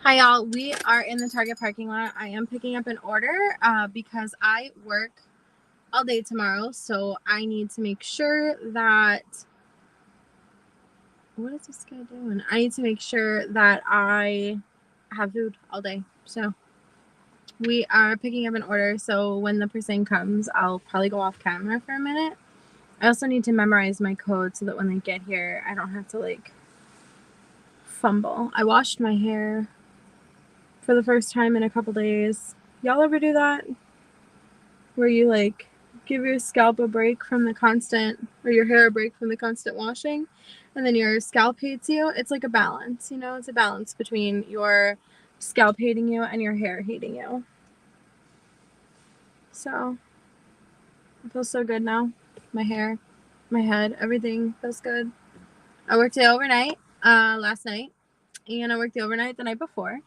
Hi y'all, we are in the Target parking lot. I am picking up an order because I work all day tomorrow, so I need to make sure that, what is this guy doing? I need to make sure that I have food all day. So we are picking up an order, so when the person comes, I'll probably go off camera for a minute. I also need to memorize my code so that when they get here, I don't have to like fumble. I washed my hair for the first time in a couple days. Y'all ever do that? Where you like give your scalp a break from the constant, or your hair a break from the constant washing, and then your scalp hates you? It's like a balance, you know? It's a balance between your scalp hating you and your hair hating you. So, it feels so good now. My hair, my head, everything feels good. I worked the overnight last night, and I worked the overnight the night before.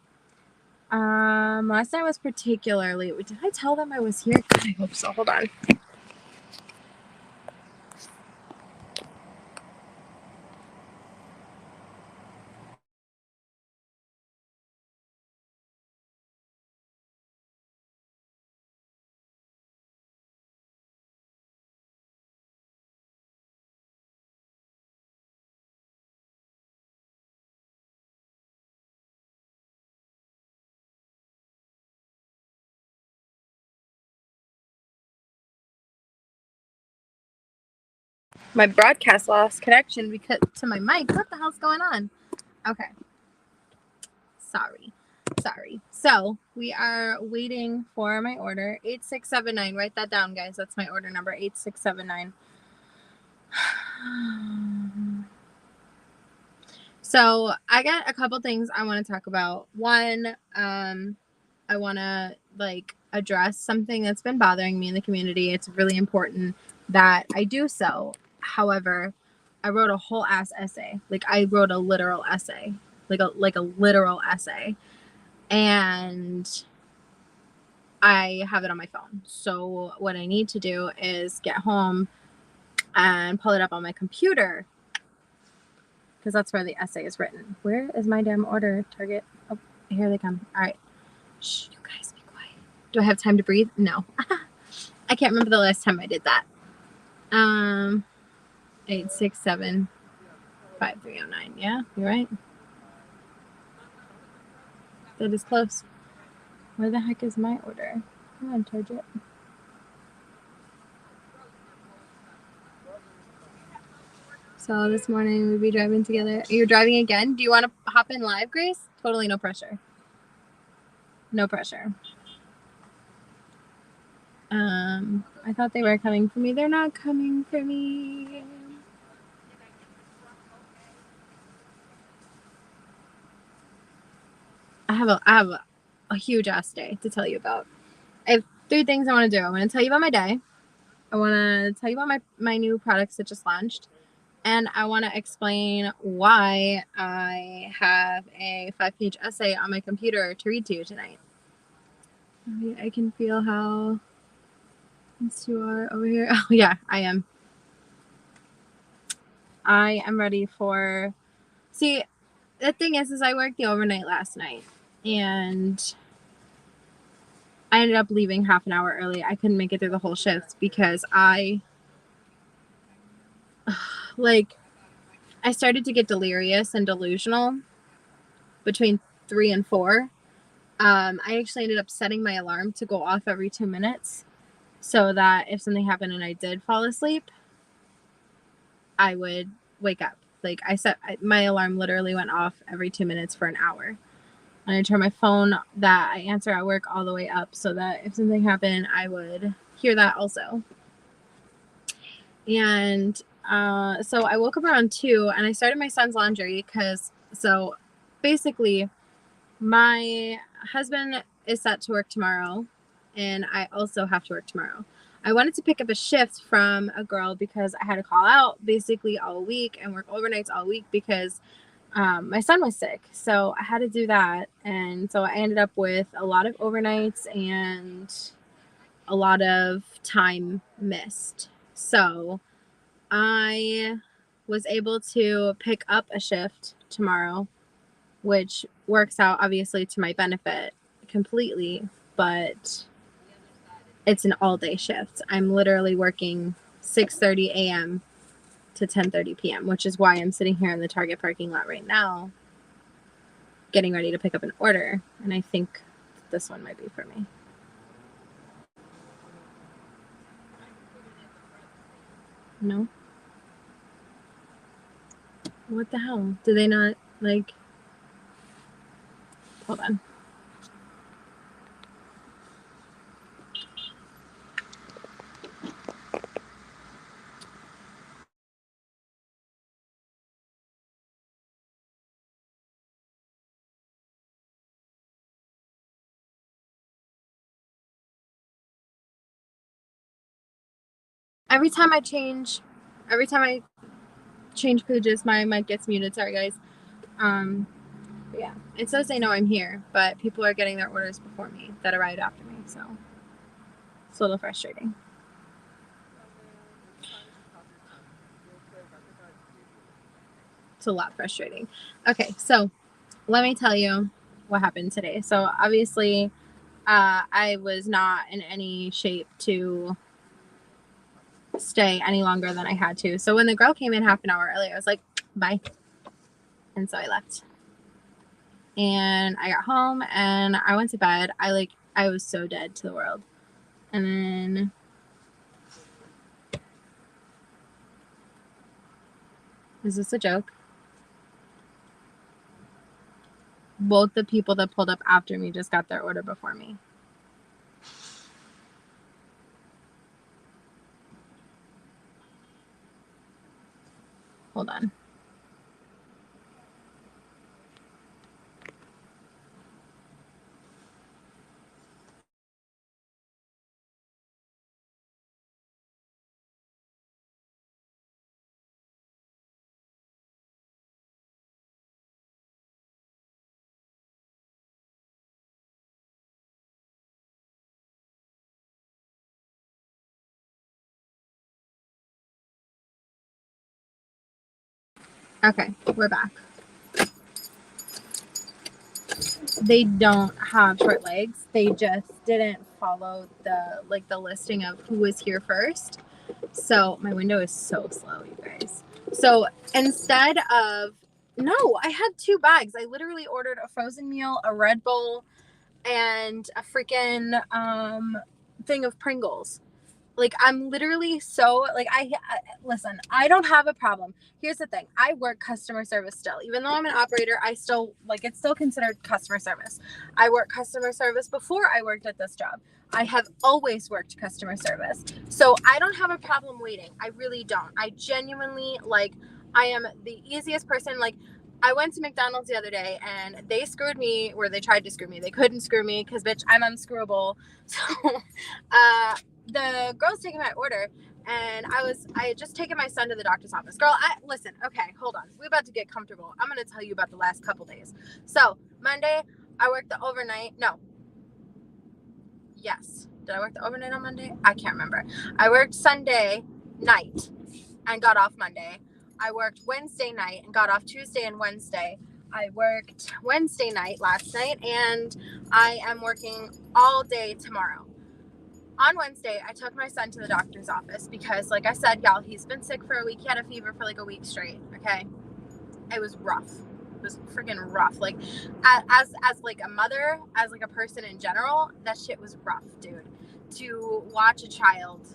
Last night was particularly, did I tell them I was here? God, I hope so. Hold on. My broadcast lost connection because to my mic. What the hell's going on? Okay. Sorry. So we are waiting for my order. 8679. Write that down, guys. That's my order number. 8679. So I got a couple things I want to talk about. One, I want to like address something that's been bothering me in the community. It's really important that I do so. However, I wrote a whole ass essay. Like I wrote a literal essay, like a literal essay, and I have it on my phone. So what I need to do is get home and pull it up on my computer, because that's where the essay is written. Where is my damn order? Target. Oh, here they come. All right. Shh, you guys be quiet. Do I have time to breathe? No. I can't remember the last time I did that. 8675309. Yeah, you're right. That is close. Where the heck is my order? Come on, Target. So this morning we'll be driving together. You're driving again? Do you want to hop in live, Grace? Totally no pressure. No pressure. I thought they were coming for me. They're not coming for me. I have a huge ass day to tell you about. I have 3 things I want to do. I want to tell you about my day. I want to tell you about my new products that just launched. And I want to explain why I have a 5-page essay on my computer to read to you tonight. I can feel how you are over here. Oh yeah, I am. I am ready for. See, the thing is I worked the overnight last night, and I ended up leaving half an hour early. I couldn't make it through the whole shift because I started to get delirious and delusional between 3 and 4. I actually ended up setting my alarm to go off every 2 minutes so that if something happened and I did fall asleep, I would wake up. Like my alarm literally went off every 2 minutes for an hour. And I turned my phone that I answer at work all the way up so that if something happened, I would hear that also. And so I woke up around 2 and I started my son's laundry so basically my husband is set to work tomorrow and I also have to work tomorrow. I wanted to pick up a shift from a girl because I had to call out basically all week and work overnights all week because my son was sick. So I had to do that. And so I ended up with a lot of overnights and a lot of time missed. So I was able to pick up a shift tomorrow, which works out obviously to my benefit completely, but it's an all-day shift. I'm literally working 6:30 a.m. to 10:30 p.m., which is why I'm sitting here in the Target parking lot right now getting ready to pick up an order, and I think this one might be for me. No? What the hell? Do they not, like... Hold on. Every time I change pages, my mic gets muted. Sorry, guys. Yeah, it says they know I'm here, but people are getting their orders before me that arrived after me, so it's a little frustrating. It's a lot frustrating. Okay, so let me tell you what happened today. So obviously, I was not in any shape to stay any longer than I had to. So when the girl came in half an hour early, I was like, bye. And so I left. And I got home and I went to bed. I was so dead to the world. And then is this a joke? Both the people that pulled up after me just got their order before me. Hold on. Okay, we're back. They don't have short legs. They just didn't follow the listing of who was here first. So my window is so slow, you guys. So instead of, no, I had 2 bags. I literally ordered a frozen meal, a Red Bull, and a freaking thing of Pringles. Like, I'm literally so, like, listen, I don't have a problem. Here's the thing. I work customer service still. Even though I'm an operator, I still, like, it's still considered customer service. I work customer service before I worked at this job. I have always worked customer service. So I don't have a problem waiting. I really don't. I genuinely, like, I am the easiest person. Like, I went to McDonald's the other day and they screwed me, or they tried to screw me. They couldn't screw me because, bitch, I'm unscrewable. So, the girl's taking my order and I had just taken my son to the doctor's office. Girl, listen, okay, hold on. We're about to get comfortable. I'm going to tell you about the last couple days. So Monday, I worked the overnight. No. Yes. Did I work the overnight on Monday? I can't remember. I worked Sunday night and got off Monday. I worked Wednesday night and got off Tuesday and Wednesday. I worked Wednesday night last night and I am working all day tomorrow. On Wednesday, I took my son to the doctor's office because, like I said, y'all, he's been sick for a week. He had a fever for like a week straight, okay? It was rough. It was freaking rough. Like, as like a mother, as like a person in general, that shit was rough, dude. To watch a child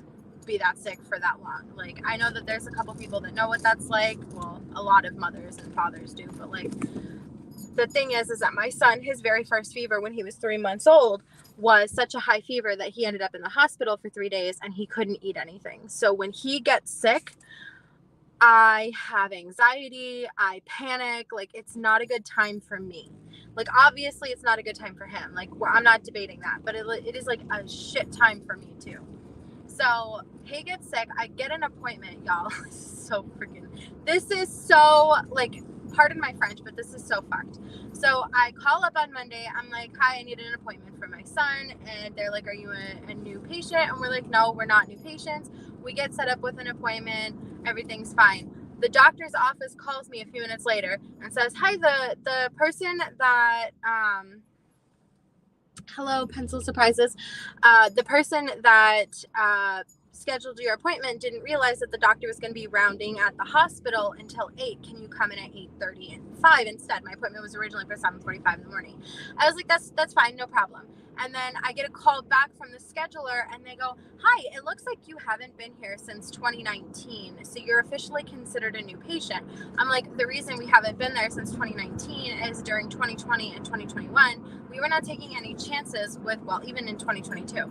be that sick for that long. Like, I know that there's a couple people that know what that's like. Well, a lot of mothers and fathers do, but like, the thing is that my son, his very first fever when he was 3 months old was such a high fever that he ended up in the hospital for 3 days and he couldn't eat anything. So when he gets sick, I have anxiety, I panic. Like, it's not a good time for me. Like, obviously it's not a good time for him. Like, I'm not debating that, but it is like a shit time for me too. So he gets sick. I get an appointment, y'all. This is so, like, pardon my French, but this is so fucked. So I call up on Monday. I'm like, hi, I need an appointment for my son. And they're like, are you a new patient? And we're like, no, we're not new patients. We get set up with an appointment. Everything's fine. The doctor's office calls me a few minutes later and says, hi, the person that, hello, pencil surprises. The person that scheduled your appointment didn't realize that the doctor was going to be rounding at the hospital until 8. Can you come in at 8:30 and 5 instead? My appointment was originally for 7:45 in the morning. I was like, that's fine, no problem. And then I get a call back from the scheduler and they go, hi, it looks like you haven't been here since 2019. So you're officially considered a new patient. I'm like, the reason we haven't been there since 2019 is during 2020 and 2021, we were not taking any chances with, well, even in 2022,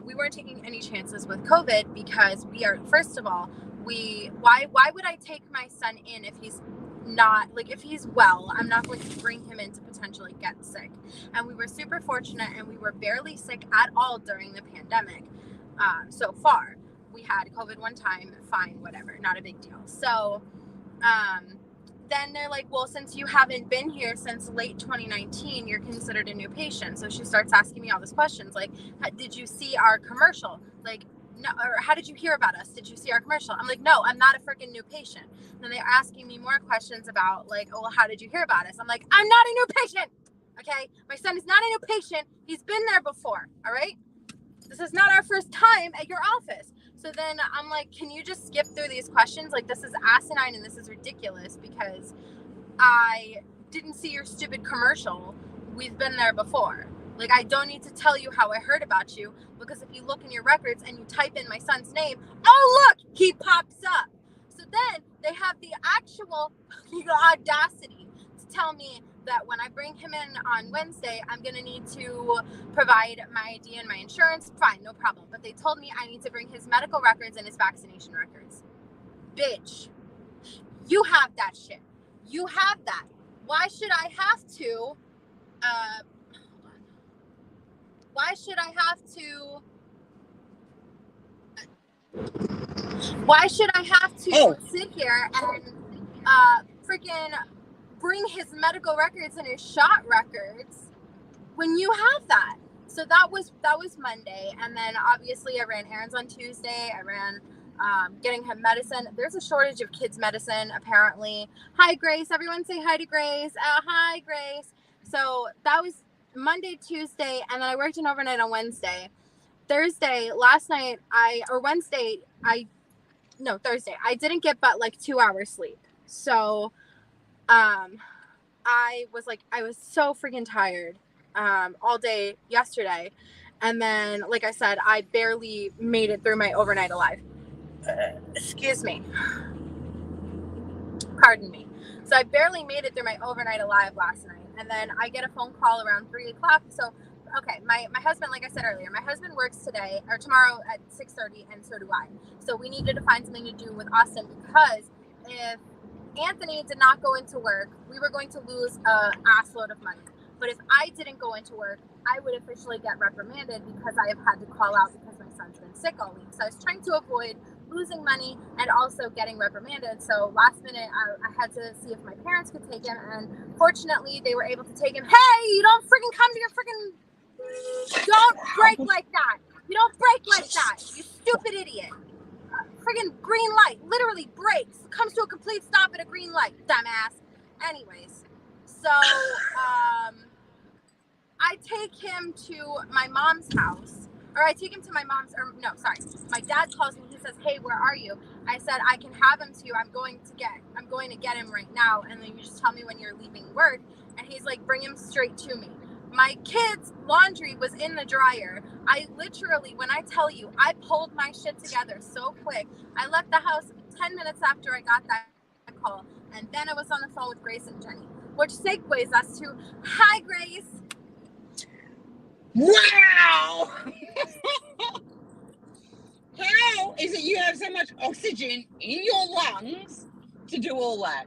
we weren't taking any chances with COVID because we are, first of all, why would I take my son in if he's not, like, if he's well, I'm not going to bring him in to potentially get sick. And we were super fortunate and we were barely sick at all during the pandemic. So far, we had COVID one time, fine, whatever, not a big deal. So, then they're like, well, since you haven't been here since late 2019, you're considered a new patient. So she starts asking me all these questions. Like, did you see our commercial? Like, no, or how did you hear about us? Did you see our commercial? I'm like, no, I'm not a freaking new patient. Then they're asking me more questions about like, oh, well, how did you hear about us? I'm like, I'm not a new patient. Okay. My son is not a new patient. He's been there before. All right. This is not our first time at your office. So then I'm like, can you just skip through these questions? Like, this is asinine and this is ridiculous because I didn't see your stupid commercial. We've been there before. Like, I don't need to tell you how I heard about you because if you look in your records and you type in my son's name, oh, look, he pops up. So then they have the actual audacity to tell me that when I bring him in on Wednesday, I'm going to need to provide my ID and my insurance. Fine, no problem. But they told me I need to bring his medical records and his vaccination records. Bitch, you have that shit. You have that. Why should I have to, why should I have to sit here and freaking bring his medical records and his shot records when you have that? So that was Monday. And then obviously I ran errands on Tuesday. I ran getting him medicine. There's a shortage of kids medicine apparently. Hi Grace, everyone say hi to Grace. Hi Grace. So that was Monday, Tuesday, and then I worked an overnight on Wednesday. Thursday, Thursday, I didn't get but like 2 hours sleep. So I was so freaking tired all day yesterday. And then, like I said, I barely made it through my overnight alive. Excuse me. Pardon me. So I barely made it through my overnight alive last night. And then I get a phone call around 3 o'clock. So, okay, my husband, like I said earlier, my husband works today or tomorrow at 6:30, and so do I. So we needed to find something to do with Austin because if Anthony did not go into work, we were going to lose an assload of money. But if I didn't go into work, I would officially get reprimanded because I have had to call out because my son's been sick all week. So I was trying to avoid losing money and also getting reprimanded. So last minute, I had to see if my parents could take him. And fortunately, they were able to take him. Hey, you don't freaking come to your freaking... Don't break like that. You don't break like that, you stupid idiot. Friggin' green light, literally brakes, comes to a complete stop at a green light, dumbass. Anyways, so I take him to my mom's house, or I take him to my mom's, or no, sorry, my dad calls me, he says, hey, where are you? I said, I can have him to you, I'm going to get him right now, and then you just tell me when you're leaving work, and he's like, bring him straight to me. My kids' laundry was in the dryer. I literally, when I tell you, I pulled my shit together so quick. I left the house 10 minutes after I got that call. And then I was on the phone with Grace and Jenny, which segues us to, hi, Grace. Wow! How is it you have so much oxygen in your lungs to do all that?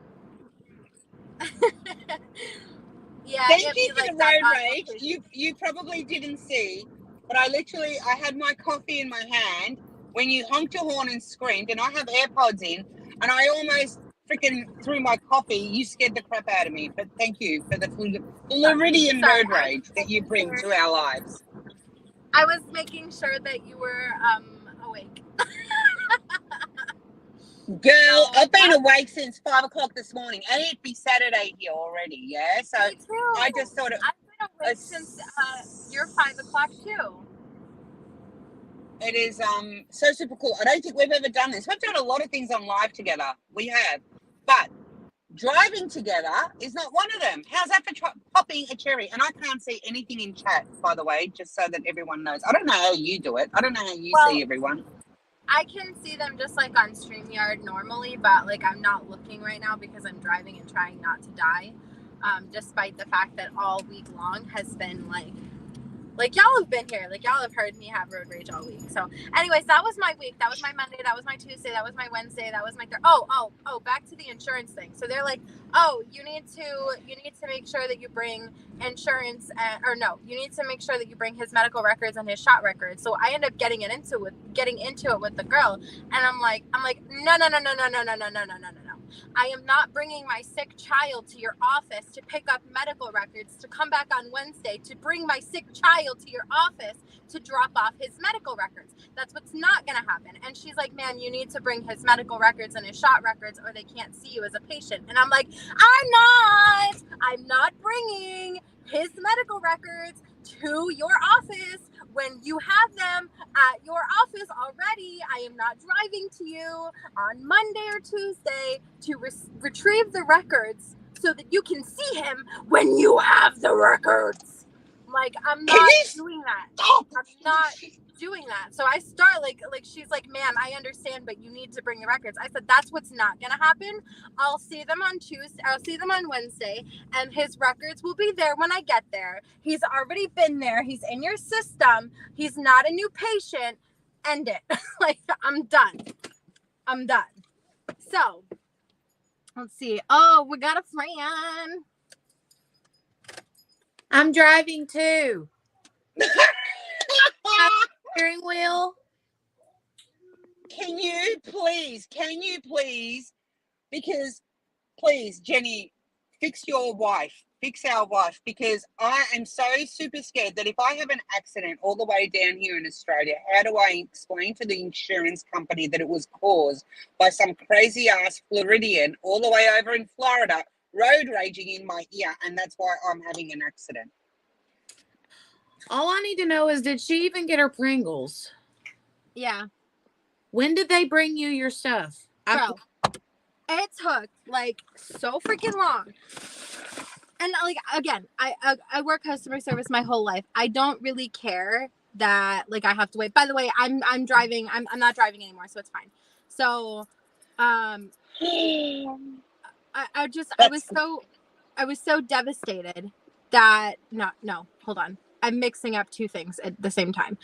Yeah, thank you for the road rage. You probably didn't see, but I had my coffee in my hand when you honked your horn and screamed, and I have AirPods in, and I almost freaking threw my coffee. You scared the crap out of me, but thank you for the Floridian road rage that you bring to our lives. I was making sure that you were awake. Girl, I've been awake since 5 o'clock this morning, and it'd be Saturday here already. Yeah, so Me too. I just thought I've been awake since your 5 o'clock too. It is so super cool. I don't think we've ever done this. We've done a lot of things on live together. We have, but driving together is not one of them. How's that for popping a cherry? And I can't see anything in chat, by the way, just so that everyone knows. I don't know how you do it. I don't know how you see everyone. I can see them just like on StreamYard normally, but like I'm not looking right now because I'm driving and trying not to die. Despite the fact that all week long has been like y'all have been here, like y'all have heard me have road rage all week. So anyways, that was my week. That was my Monday. That was my Tuesday. That was my Wednesday. That was my back to the insurance thing. So they're like, oh, you need to make sure that you bring insurance, you need to make sure that you bring his medical records and his shot records. So I end up getting into it with the girl, and I'm like, no. I am not bringing my sick child to your office to pick up medical records, to come back on Wednesday, to bring my sick child to your office to drop off his medical records. That's what's not going to happen. And she's like, man, you need to bring his medical records and his shot records or they can't see you as a patient. And I'm like, I'm not bringing his medical records to your office when you have them at your office already. I am not driving to you on Monday or Tuesday to retrieve the records so that you can see him when you have the records. Like, I'm not doing that. I'm not doing that. So I start like she's like, ma'am, I understand, but you need to bring the records. I said, that's what's not gonna happen. I'll see them on Tuesday. I'll see them on Wednesday, and his records will be there when I get there. He's already been there. He's in your system. He's not a new patient. End it. Like, I'm done. So let's see. Oh, we got a friend. I'm driving too. Steering wheel. Can you please, because please, Jenny, fix our wife, because I am so super scared that if I have an accident all the way down here in Australia, how do I explain to the insurance company that it was caused by some crazy ass Floridian all the way over in Florida road raging in my ear, and that's why I'm having an accident? All I need to know is, did she even get her Pringles? Yeah. When did they bring you your stuff? Bro, it took like so freaking long. And like, again, I work customer service my whole life. I don't really care that like I have to wait. By the way, I'm driving. I'm not driving anymore, so it's fine. So, I was so devastated that no, hold on. I'm mixing up two things at the same time.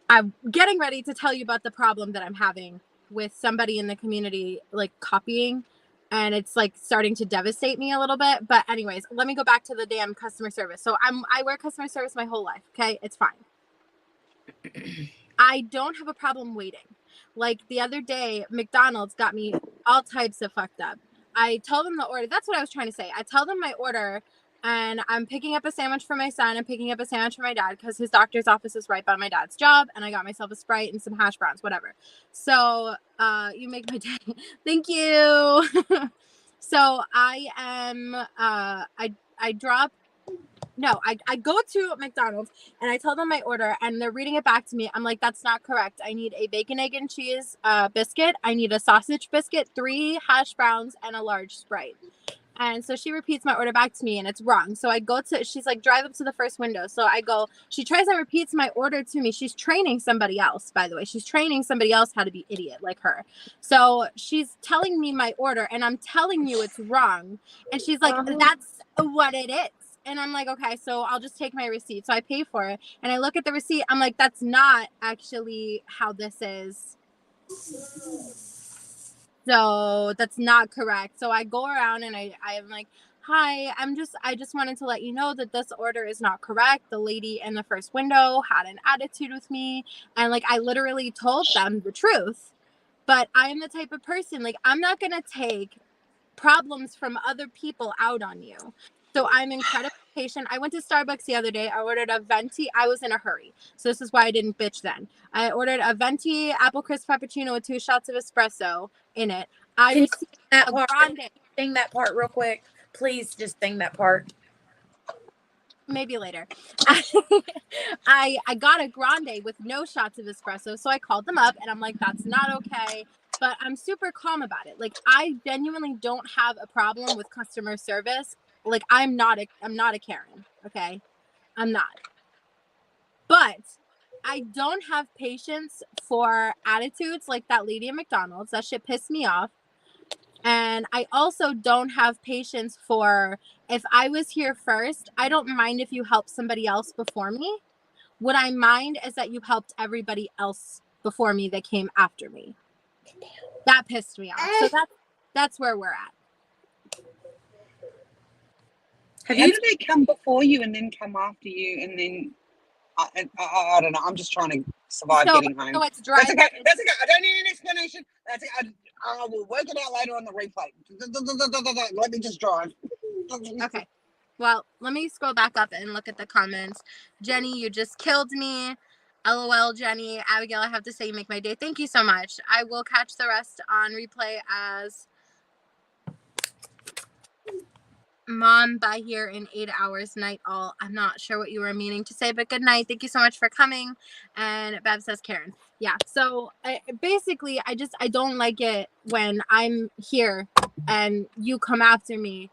I'm getting ready to tell you about the problem that I'm having with somebody in the community, like copying, and it's like starting to devastate me a little bit. But anyways, let me go back to the damn customer service. So I work customer service my whole life. Okay. It's fine. I don't have a problem waiting. Like the other day, McDonald's got me all types of fucked up. I told them the order. That's what I was trying to say. I tell them my order, and I'm picking up a sandwich for my son. I'm picking up a sandwich for my dad because his doctor's office is right by my dad's job. And I got myself a Sprite and some hash browns, whatever. So you make my day. Thank you. So I am, I go to McDonald's and I tell them my order and they're reading it back to me. I'm like, that's not correct. I need a bacon, egg, and cheese biscuit. I need a sausage biscuit, 3 hash browns, and a large Sprite. And so she repeats my order back to me and it's wrong. So I go to, she's like, drive up to the first window. So I go, she tries and repeats my order to me. She's training somebody else, by the way. She's training somebody else how to be idiot like her. So she's telling me my order and I'm telling you it's wrong. And she's like, that's what it is. And I'm like, okay, so I'll just take my receipt. So I pay for it. And I look at the receipt. I'm like, that's not actually how this is. So that's not correct. So I go around and I'm like, hi, I just wanted to let you know that this order is not correct. The lady in the first window had an attitude with me. And like, I literally told them the truth. But I am the type of person, like, I'm not going to take problems from other people out on you. So I'm incredibly patient. I went to Starbucks the other day. I ordered a venti. I was in a hurry. So this is why I didn't bitch then. I ordered a venti apple crisp frappuccino with 2 shots of espresso in it. I Can you received sing that a part? grande. Sing that part real quick. Please just sing that part. Maybe later. I got a grande with no shots of espresso, so I called them up and I'm like, that's not okay. But I'm super calm about it. Like, I genuinely don't have a problem with customer service. Like, I'm not a Karen, okay? I'm not. But I don't have patience for attitudes like that lady at McDonald's. That shit pissed me off. And I also don't have patience for, if I was here first, I don't mind if you help somebody else before me. What I mind is that you helped everybody else before me that came after me. That pissed me off. So that's where we're at. How did they come before you and then come after you and then I don't know. I'm just trying to survive getting home. So it's dry. That's okay. That's okay. I don't need an explanation. That's okay. I will work it out later on the replay. Let me just drive. Okay. Well, let me scroll back up and look at the comments. Jenny, you just killed me. LOL, Jenny. Abigail, I have to say you make my day. Thank you so much. I will catch the rest on replay as Mom, bye here in 8 hours, night all. I'm not sure what you were meaning to say, but good night. Thank you so much for coming. And Bev says Karen. Yeah, so basically, I don't like it when I'm here and you come after me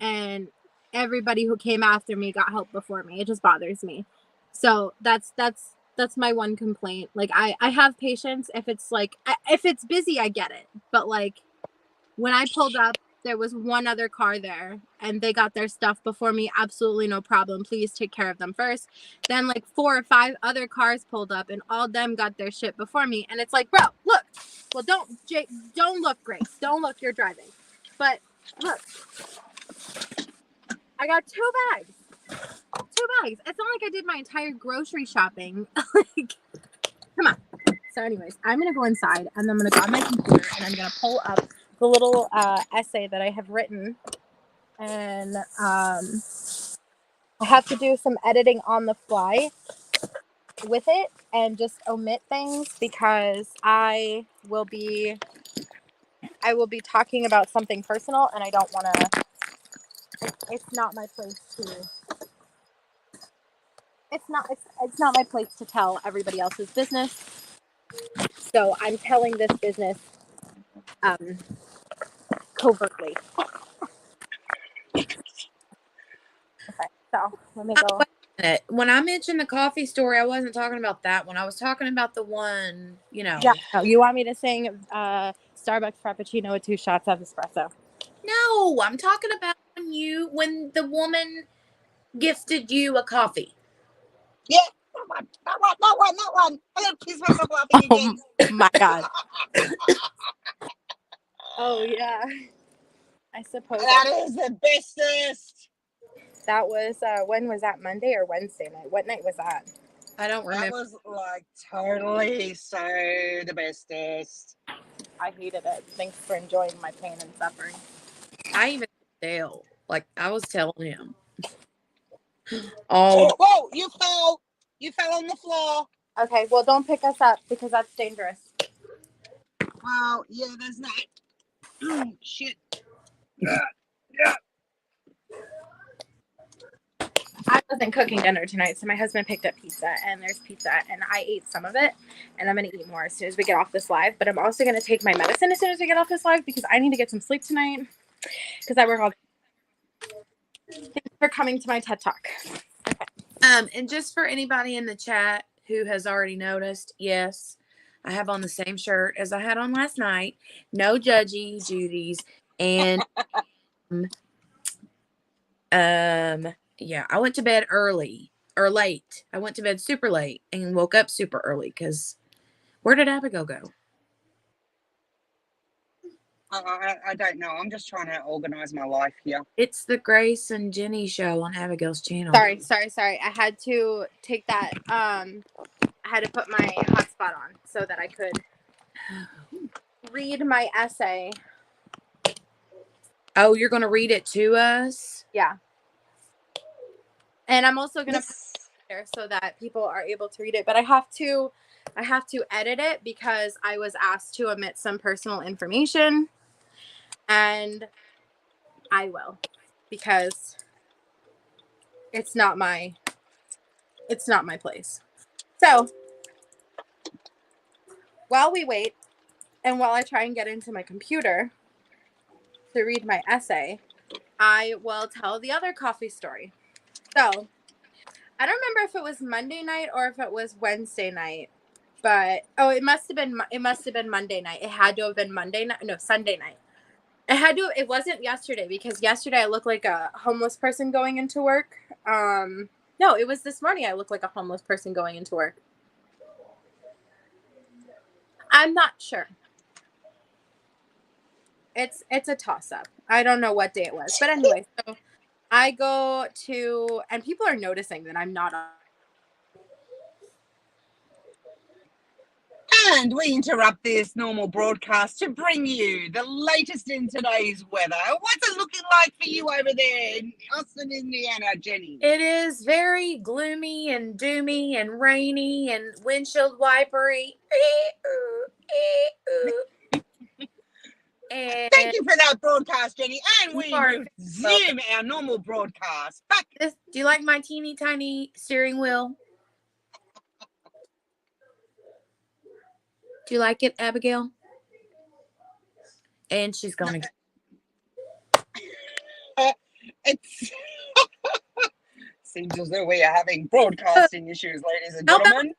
and everybody who came after me got help before me. It just bothers me. So that's my one complaint. Like, I have patience if it's like, if it's busy, I get it. But like, when I pulled up, there was one other car there and they got their stuff before me. Absolutely no problem. Please take care of them first. Then like 4 or 5 other cars pulled up and all them got their shit before me. And it's like, bro, look. Well, don't look, Grace. Don't look, you're driving. But look, I got 2 bags. 2 bags. It's not like I did my entire grocery shopping. Like, come on. So anyways, I'm going to go inside and I'm going to go on my computer and I'm going to pull up the little essay that I have written, and I have to do some editing on the fly with it and just omit things because I will be talking about something personal and I don't want to, it's not my place to tell everybody else's business. So I'm telling this business covertly. Okay, so let me go. When I mentioned the coffee story, I wasn't talking about that one. I was talking about the one, you know. Yeah. Oh, you want me to sing Starbucks Frappuccino with 2 shots of espresso? No, I'm talking about when the woman gifted you a coffee. Yeah, that one. I gotta piss myself laughing again. Oh my God. Oh yeah. I suppose that is the bestest. That was when was that? Monday or Wednesday night? What night was that? I don't remember. That was like totally so the bestest. I hated it. Thanks for enjoying my pain and suffering. I even Dale, like I was telling him. Oh, whoa! You fell on the floor. Okay, well, don't pick us up because that's dangerous. Well, yeah, there's that. Shit. Yeah. I wasn't cooking dinner tonight, so my husband picked up pizza, and there's pizza, and I ate some of it, and I'm going to eat more as soon as we get off this live, but I'm also going to take my medicine as soon as we get off this live because I need to get some sleep tonight because I work all day. Thanks for coming to my TED Talk. Okay. And just for anybody in the chat who has already noticed, yes, I have on the same shirt as I had on last night. No judgy Judy's. And yeah, I went to bed early or late. I went to bed super late and woke up super early because where did Abigail go? I don't know. I'm just trying to organize my life here. It's the Grace and Jenny show on Abigail's channel. Sorry. I had to take that. I had to put my hotspot on so that I could read my essay. Oh, you're going to read it to us? Yeah. And I'm also going to so that people are able to read it. But I have to edit it because I was asked to omit some personal information, and I will, because it's not my place. So while we wait, and while I try and get into my computer to read my essay, I will tell the other coffee story. So I don't remember if it was Monday night or if it was Wednesday night, but it must have been Monday night. It had to have been Monday night. No, Sunday night. It wasn't yesterday, because yesterday I looked like a homeless person going into work. No, it was this morning I looked like a homeless person going into work. I'm not sure. It's a toss-up. I don't know what day it was. But anyway, so I go to, and people are noticing that I'm not on. And we interrupt this normal broadcast to bring you the latest in today's weather. What's it looking like for you over there in Austin, Indiana, Jenny? It is very gloomy and doomy and rainy and windshield wipery. And thank you for that broadcast, Jenny. And we resume our normal broadcast. Back. Do you like my teeny tiny steering wheel? Do you like it, Abigail? And she's going to. It's seems as though we are having broadcasting issues, ladies and gentlemen.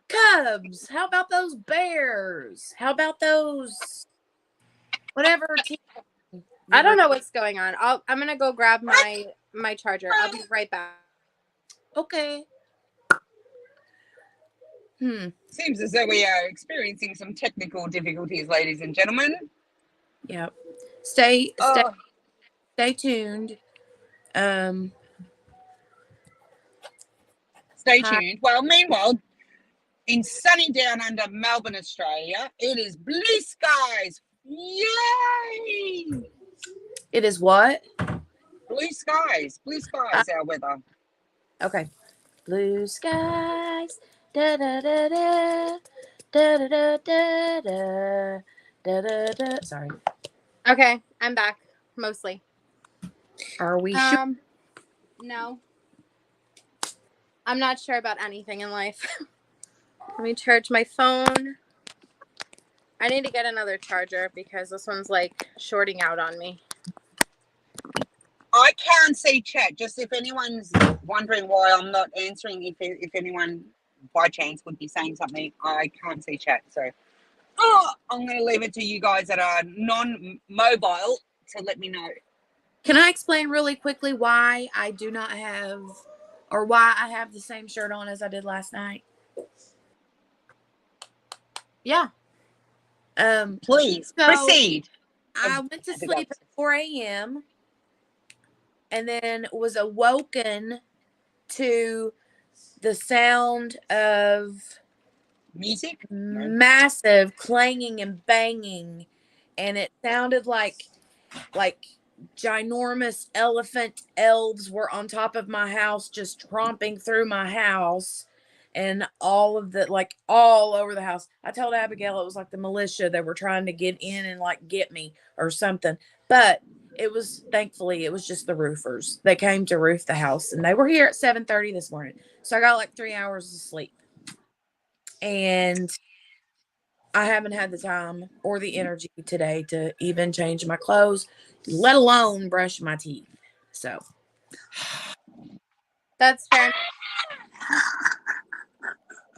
Cubs. How about those bears? How about those whatever team? I don't know what's going on. I'm gonna go grab my charger. I'll be right back. Okay. Seems as though we are experiencing some technical difficulties, ladies and gentlemen. Yep. Stay tuned. Stay tuned. Well, meanwhile, in sunny down under Melbourne, Australia, it is blue skies. Yay! It is what? Blue skies. Blue skies, our weather. Okay. Blue skies. Da da da da da da da da da da da. Sorry. Okay, I'm back. Mostly. Are we sure? No. I'm not sure about anything in life. Let me charge my phone. I need to get another charger because this one's like shorting out on me. I can't see chat. Just if anyone's wondering why I'm not answering, if anyone by chance would be saying something, I can't see chat. So I'm going to leave it to you guys that are non-mobile to let me know. Can I explain really quickly why I do not have, or why I have the same shirt on as I did last night? Yeah. Please proceed. I went to sleep at 4 a.m. and then was awoken to the sound of music, massive clanging and banging, and it sounded like ginormous elephant elves were on top of my house, just tromping through my house. And all of the, like, all over the house. I told Abigail it was like the militia. They were trying to get in and, like, get me or something. But it was, thankfully, it was just the roofers. They came to roof the house. And they were here at 7:30 this morning. So I got, like, 3 hours of sleep. And I haven't had the time or the energy today to even change my clothes, let alone brush my teeth. So. That's fair.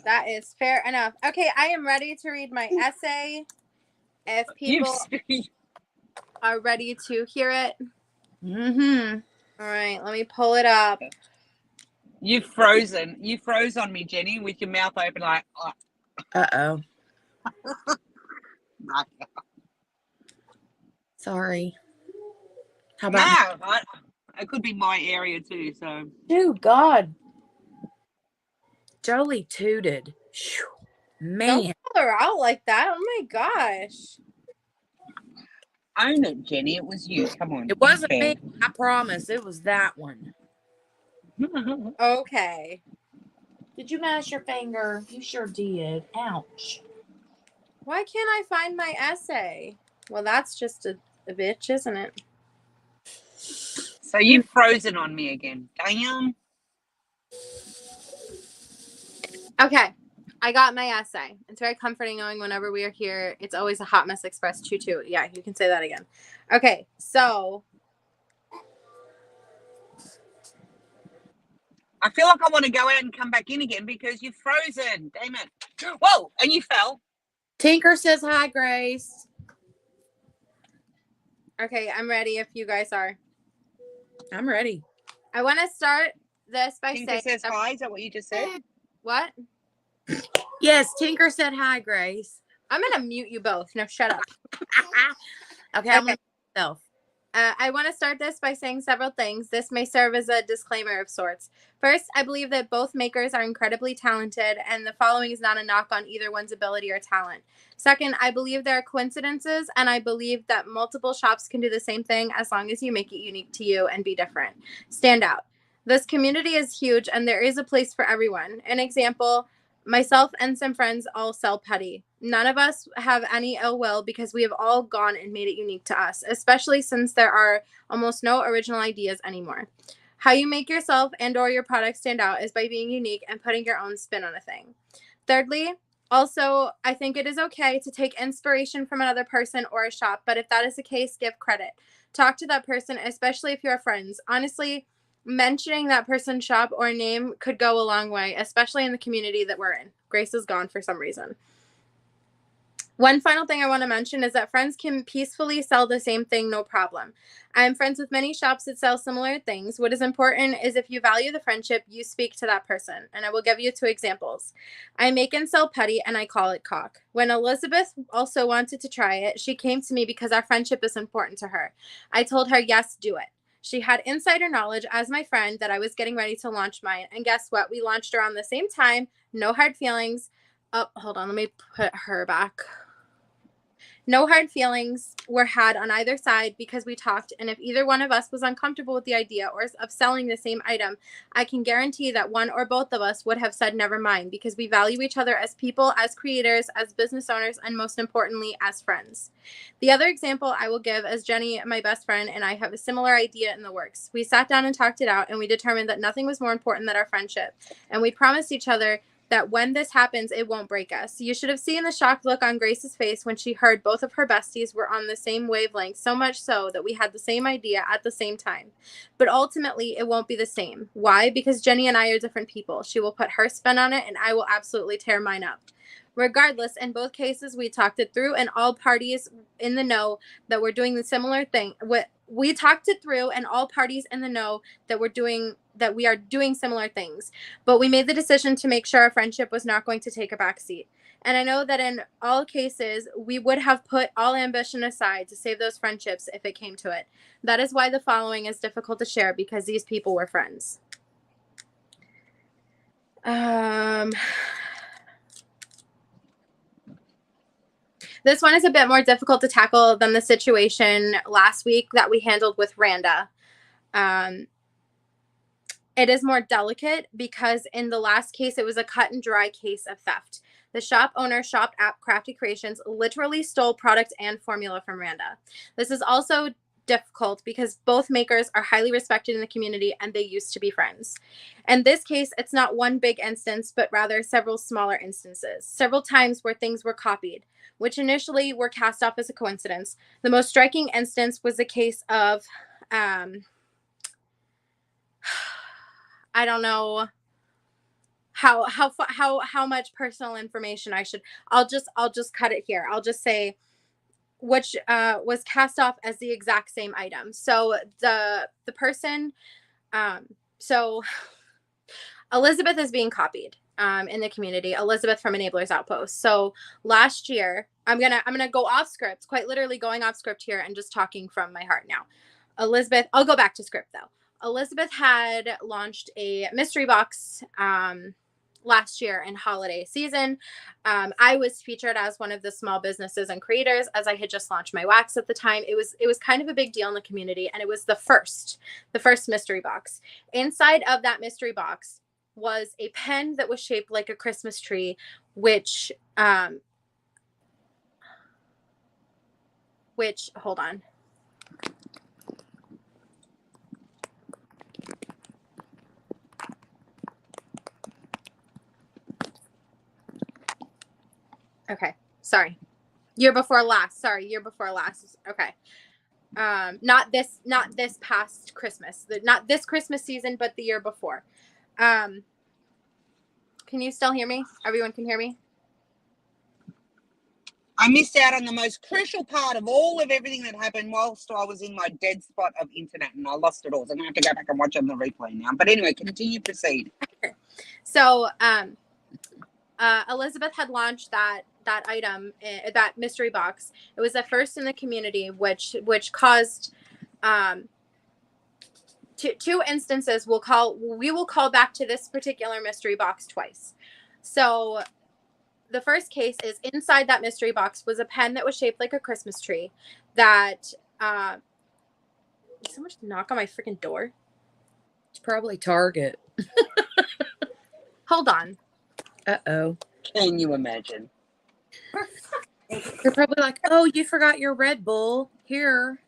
That is fair enough. Okay, I am ready to read my essay. If people are ready to hear it. Mm-hmm. All right, let me pull it up. You've frozen. You froze on me, Jenny, with your mouth open like, oh. Uh-oh. Sorry. How about no, it could be my area too, so. Oh, God. Jolie tooted. Man. Don't call her out like that. Oh, my gosh. Own it, Jenny. It was you. Come on. It wasn't me. I promise. It was that one. Okay. Did you mash your finger? You sure did. Ouch. Why can't I find my essay? Well, that's just a bitch, isn't it? So you've frozen on me again. Damn. Okay. I got my essay. It's very comforting knowing whenever we are here, it's always a hot mess express. Choo-choo. Yeah, you can say that again. Okay, so I feel like I want to go out and come back in again because you've frozen. Damn it. Whoa, and you fell. Tinker says hi, Grace. okay, I'm ready if you guys are. I'm ready. I want to start this by Tinker saying says hi. Is that what you just said? what? Yes, Tinker said hi, Grace. I'm gonna mute you both. No, shut up. Okay, I'm myself. I want to start this by saying several things. This may serve as a disclaimer of sorts. First, I believe that both makers are incredibly talented, and the following is not a knock on either one's ability or talent. Second, I believe there are coincidences, and I believe that multiple shops can do the same thing as long as you make it unique to you and be different. Stand out. This community is huge, and there is a place for everyone. An example, myself and some friends all sell putty. None of us have any ill will because we have all gone and made it unique to us, especially since there are almost no original ideas anymore. How you make yourself and or your product stand out is by being unique and putting your own spin on a thing. Thirdly, also, I think it is okay to take inspiration from another person or a shop, but if that is the case, give credit. Talk to that person, especially if you're friends. Honestly, mentioning that person's shop or name could go a long way, especially in the community that we're in. Grace is gone for some reason. One final thing I want to mention is that friends can peacefully sell the same thing, no problem. I am friends with many shops that sell similar things. What is important is if you value the friendship, you speak to that person. And I will give you 2 examples. I make and sell putty, and I call it caulk. When Elizabeth also wanted to try it, she came to me because our friendship is important to her. I told her, yes, do it. She had insider knowledge as my friend that I was getting ready to launch mine. And guess what? We launched around the same time. No hard feelings. Oh, hold on. Let me put her back. No hard feelings were had on either side because we talked, and if either one of us was uncomfortable with the idea or of selling the same item, I can guarantee that one or both of us would have said never mind because we value each other as people, as creators, as business owners, and most importantly, as friends. The other example I will give is Jenny, my best friend, and I have a similar idea in the works. We sat down and talked it out, and we determined that nothing was more important than our friendship, and we promised each other that when this happens, it won't break us. You should have seen the shocked look on Grace's face when she heard both of her besties were on the same wavelength, so much so that we had the same idea at the same time. But ultimately, it won't be the same. Why? Because Jenny and I are different people. She will put her spin on it, and I will absolutely tear mine up. Regardless, in both cases, we talked it through, and all parties in the know that we're doing the similar thing. We talked it through, and all parties in the know that we are doing similar things. But we made the decision to make sure our friendship was not going to take a backseat. And I know that in all cases, we would have put all ambition aside to save those friendships if it came to it. That is why the following is difficult to share, because these people were friends. This one is a bit more difficult to tackle than the situation last week that we handled with Randa. It is more delicate because in the last case, it was a cut and dry case of theft. The shop owner, Shop App Crafty Creations, literally stole product and formula from Randa. This is also difficult because both makers are highly respected in the community and they used to be friends. In this case, it's not one big instance, but rather several smaller instances, several times where things were copied, which initially were cast off as a coincidence. The most striking instance was the case of, I don't know how much personal information I should. I'll just cut it here. I'll just say which was cast off as the exact same item. So the person, so Elizabeth is being copied in the community. Elizabeth from Enablers Outpost. So last year, I'm gonna go off script, quite literally going off script here and just talking from my heart now. Elizabeth, I'll go back to script though. Elizabeth had launched a mystery box last year in holiday season. I was featured as one of the small businesses and creators, as I had just launched my wax at the time. It was kind of a big deal in the community, and it was the first mystery box. Inside of that mystery box was a pen that was shaped like a Christmas tree, which hold on. Okay, sorry. Year before last. Okay. Not this past Christmas. Not this Christmas season, but the year before. Can you still hear me? Everyone can hear me? I missed out on the most crucial part of all of everything that happened whilst I was in my dead spot of internet, and I lost it all. So I'm going to have to go back and watch on the replay now. But anyway, continue, proceed. So Elizabeth had launched that item, that mystery box. It was the first in the community, which caused two instances. We will call back to this particular mystery box twice. So the first case is inside that mystery box was a pen that was shaped like a Christmas tree that did someone just knock on my freaking door? It's probably Target. Hold on. Uh-oh. Can you imagine? They're probably like, oh, you forgot your Red Bull. Here.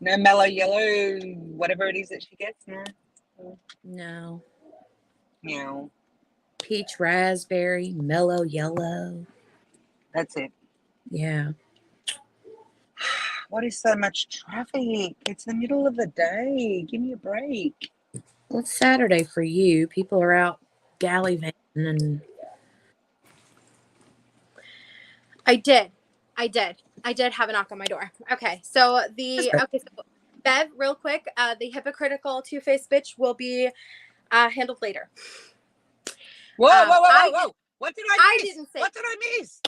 No mellow yellow, whatever it is that she gets now. No. No. Peach raspberry, mellow yellow. That's it. Yeah. What is so much traffic? It's the middle of the day. Give me a break. Well, it's Saturday for you. People are out gallivanting and... I did have a knock on my door. Okay, so so Bev, real quick, the hypocritical two-faced bitch will be handled later. Whoa. What did I miss? Didn't say. What did I miss?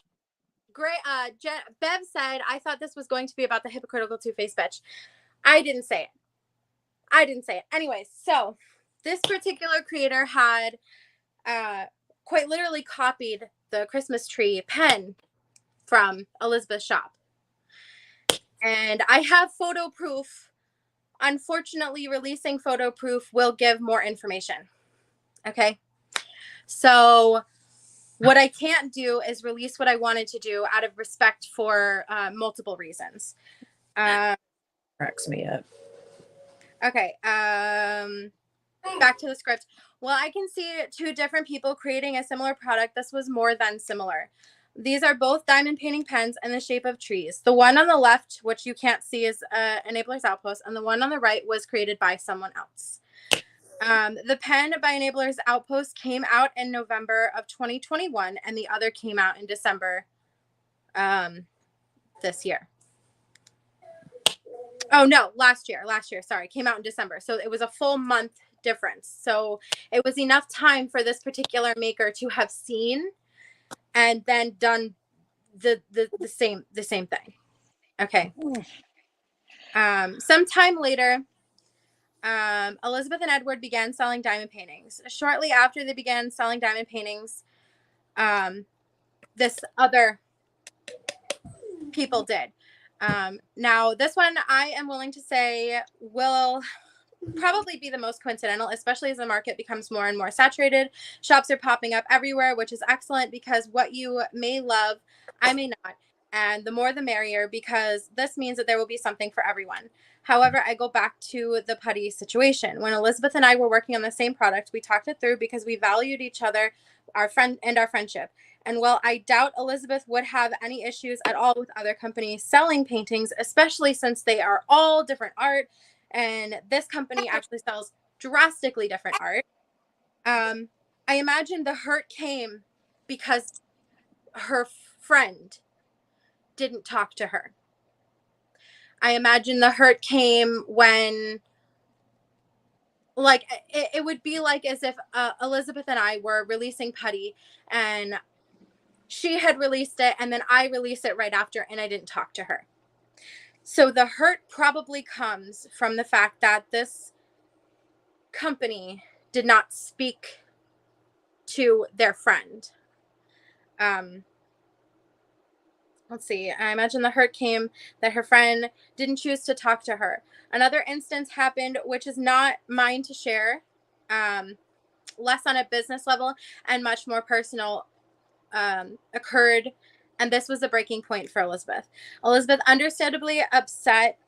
Great. Bev said, I thought this was going to be about the hypocritical two-faced bitch. I didn't say it. Anyways, so this particular creator had quite literally copied the Christmas tree pen from Elizabeth's shop. And I have photo proof. Unfortunately, releasing photo proof will give more information. Okay. So what I can't do is release what I wanted to do out of respect for multiple reasons. Cracks me up. Okay. Back to the script. Well, I can see two different people creating a similar product. This was more than similar. These are both diamond painting pens in the shape of trees. The one on the left, which you can't see, is Enabler's Outpost, and the one on the right was created by someone else. The pen by Enabler's Outpost came out in November of 2021, and the other came out in December this year. Oh, no, last year, sorry, came out in December. So it was a full month difference. So it was enough time for this particular maker to have seen and then done the same thing. Okay. Sometime later, Elizabeth and Edward began selling diamond paintings. Shortly after they began selling diamond paintings, this other people did. Now, this one I am willing to say will probably be the most coincidental, especially as the market becomes more and more saturated. Shops are popping up everywhere, which is excellent because what you may love, I may not. And the more the merrier, because this means that there will be something for everyone. However, I go back to the putty situation. When Elizabeth and I were working on the same product, we talked it through because we valued each other, our friendship. And while I doubt Elizabeth would have any issues at all with other companies selling paintings, especially since they are all different art, and this company actually sells drastically different art, I imagine the hurt came because her friend didn't talk to her. I imagine the hurt came when, like, it would be like as if Elizabeth and I were releasing putty and she had released it and then I released it right after and I didn't talk to her. So the hurt probably comes from the fact that this company did not speak to their friend. Let's see. I imagine the hurt came that her friend didn't choose to talk to her. Another instance happened, which is not mine to share, less on a business level and much more personal, occurred. And this was a breaking point for Elizabeth. Elizabeth, understandably upset,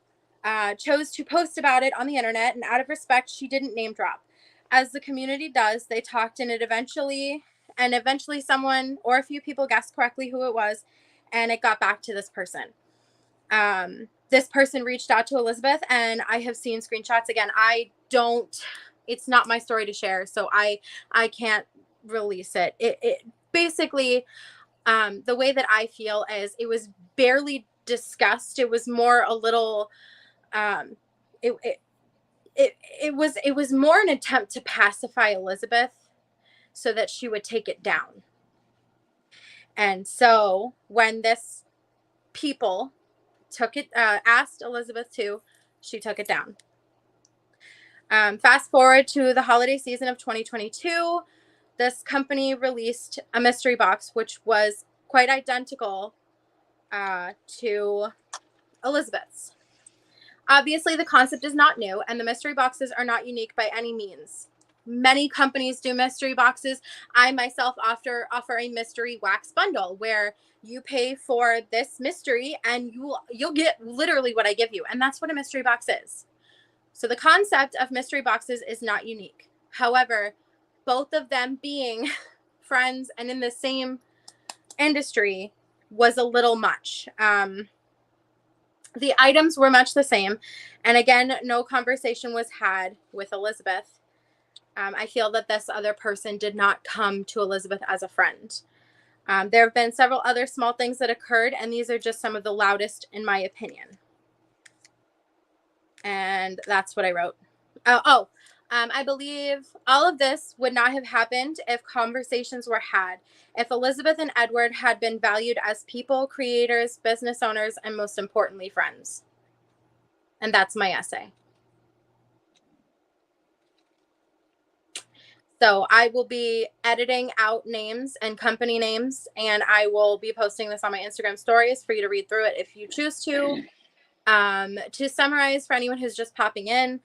chose to post about it on the internet, and out of respect, she didn't name drop. As the community does, they talked, and eventually someone or a few people guessed correctly who it was, and it got back to this person. This person reached out to Elizabeth, and I have seen screenshots. Again, it's not my story to share, so I can't release it. It basically, the way that I feel is it was barely discussed. It was more a little, it was more an attempt to pacify Elizabeth so that she would take it down. And so when this people took it, asked Elizabeth to, she took it down. Fast forward to the holiday season of 2022, this company released a mystery box, which was quite identical to Elizabeth's. Obviously, the concept is not new, and the mystery boxes are not unique by any means. Many companies do mystery boxes. I myself offer a mystery wax bundle where you pay for this mystery and you'll get literally what I give you. And that's what a mystery box is. So the concept of mystery boxes is not unique. However, both of them being friends and in the same industry was a little much. The items were much the same. And again, no conversation was had with Elizabeth. I feel that this other person did not come to Elizabeth as a friend. There have been several other small things that occurred, and these are just some of the loudest in my opinion. And that's what I wrote. I believe all of this would not have happened if conversations were had, if Elizabeth and Edward had been valued as people, creators, business owners, and most importantly, friends. And that's my essay. So I will be editing out names and company names, and I will be posting this on my Instagram stories for you to read through it if you choose to. To summarize for anyone who's just popping in,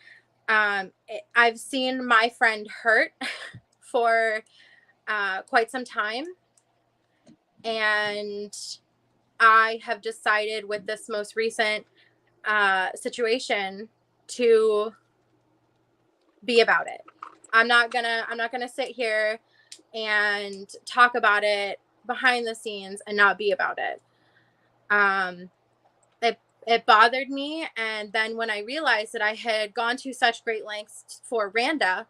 I've seen my friend hurt for quite some time, and I have decided with this most recent situation to be about it. I'm not gonna sit here and talk about it behind the scenes and not be about it. It bothered me, and then when I realized that I had gone to such great lengths for Randa,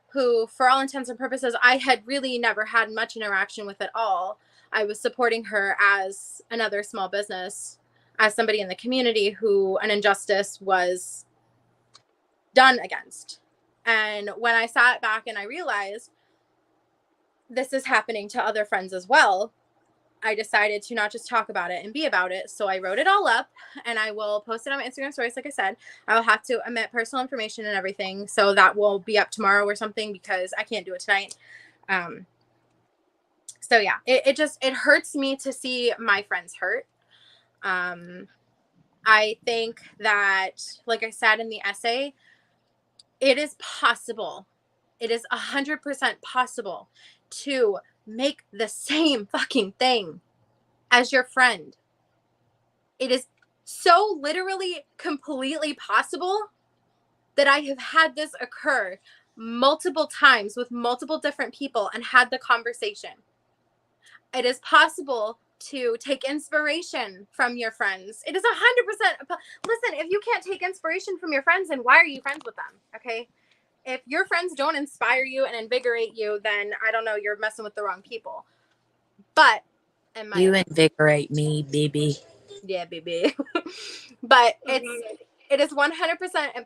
who for all intents and purposes I had really never had much interaction with at all. I was supporting her as another small business, as somebody in the community who an injustice was done against. And when I sat back and I realized this is happening to other friends as well, I decided to not just talk about it and be about it. So I wrote it all up, and I will post it on my Instagram stories. Like I said, I will have to omit personal information and everything. So that will be up tomorrow or something because I can't do it tonight. So yeah, it hurts me to see my friends hurt. I think that, like I said in the essay, it is possible. It is 100% possible to make the same fucking thing as your friend. It is so literally completely possible that I have had this occur multiple times with multiple different people and had the conversation. It is possible to take inspiration from your friends. It is 100%. Listen, if you can't take inspiration from your friends, then why are you friends with them? Okay. If your friends don't inspire you and invigorate you, then I don't know, you're messing with the wrong people. But you invigorate me, baby. Yeah, baby. But it is 100%.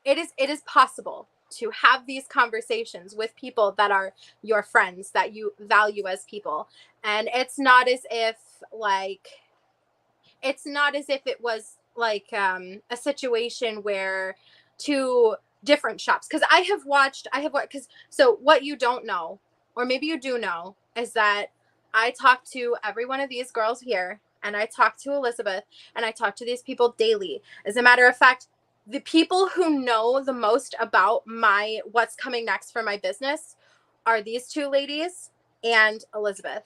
It is possible to have these conversations with people that are your friends, that you value as people. And it's not as if it was like a situation where two different shops. Because I have watched, so what you don't know, or maybe you do know, is that I talk to every one of these girls here, and I talk to Elizabeth, and I talk to these people daily. As a matter of fact, the people who know the most about what's coming next for my business are these two ladies and Elizabeth,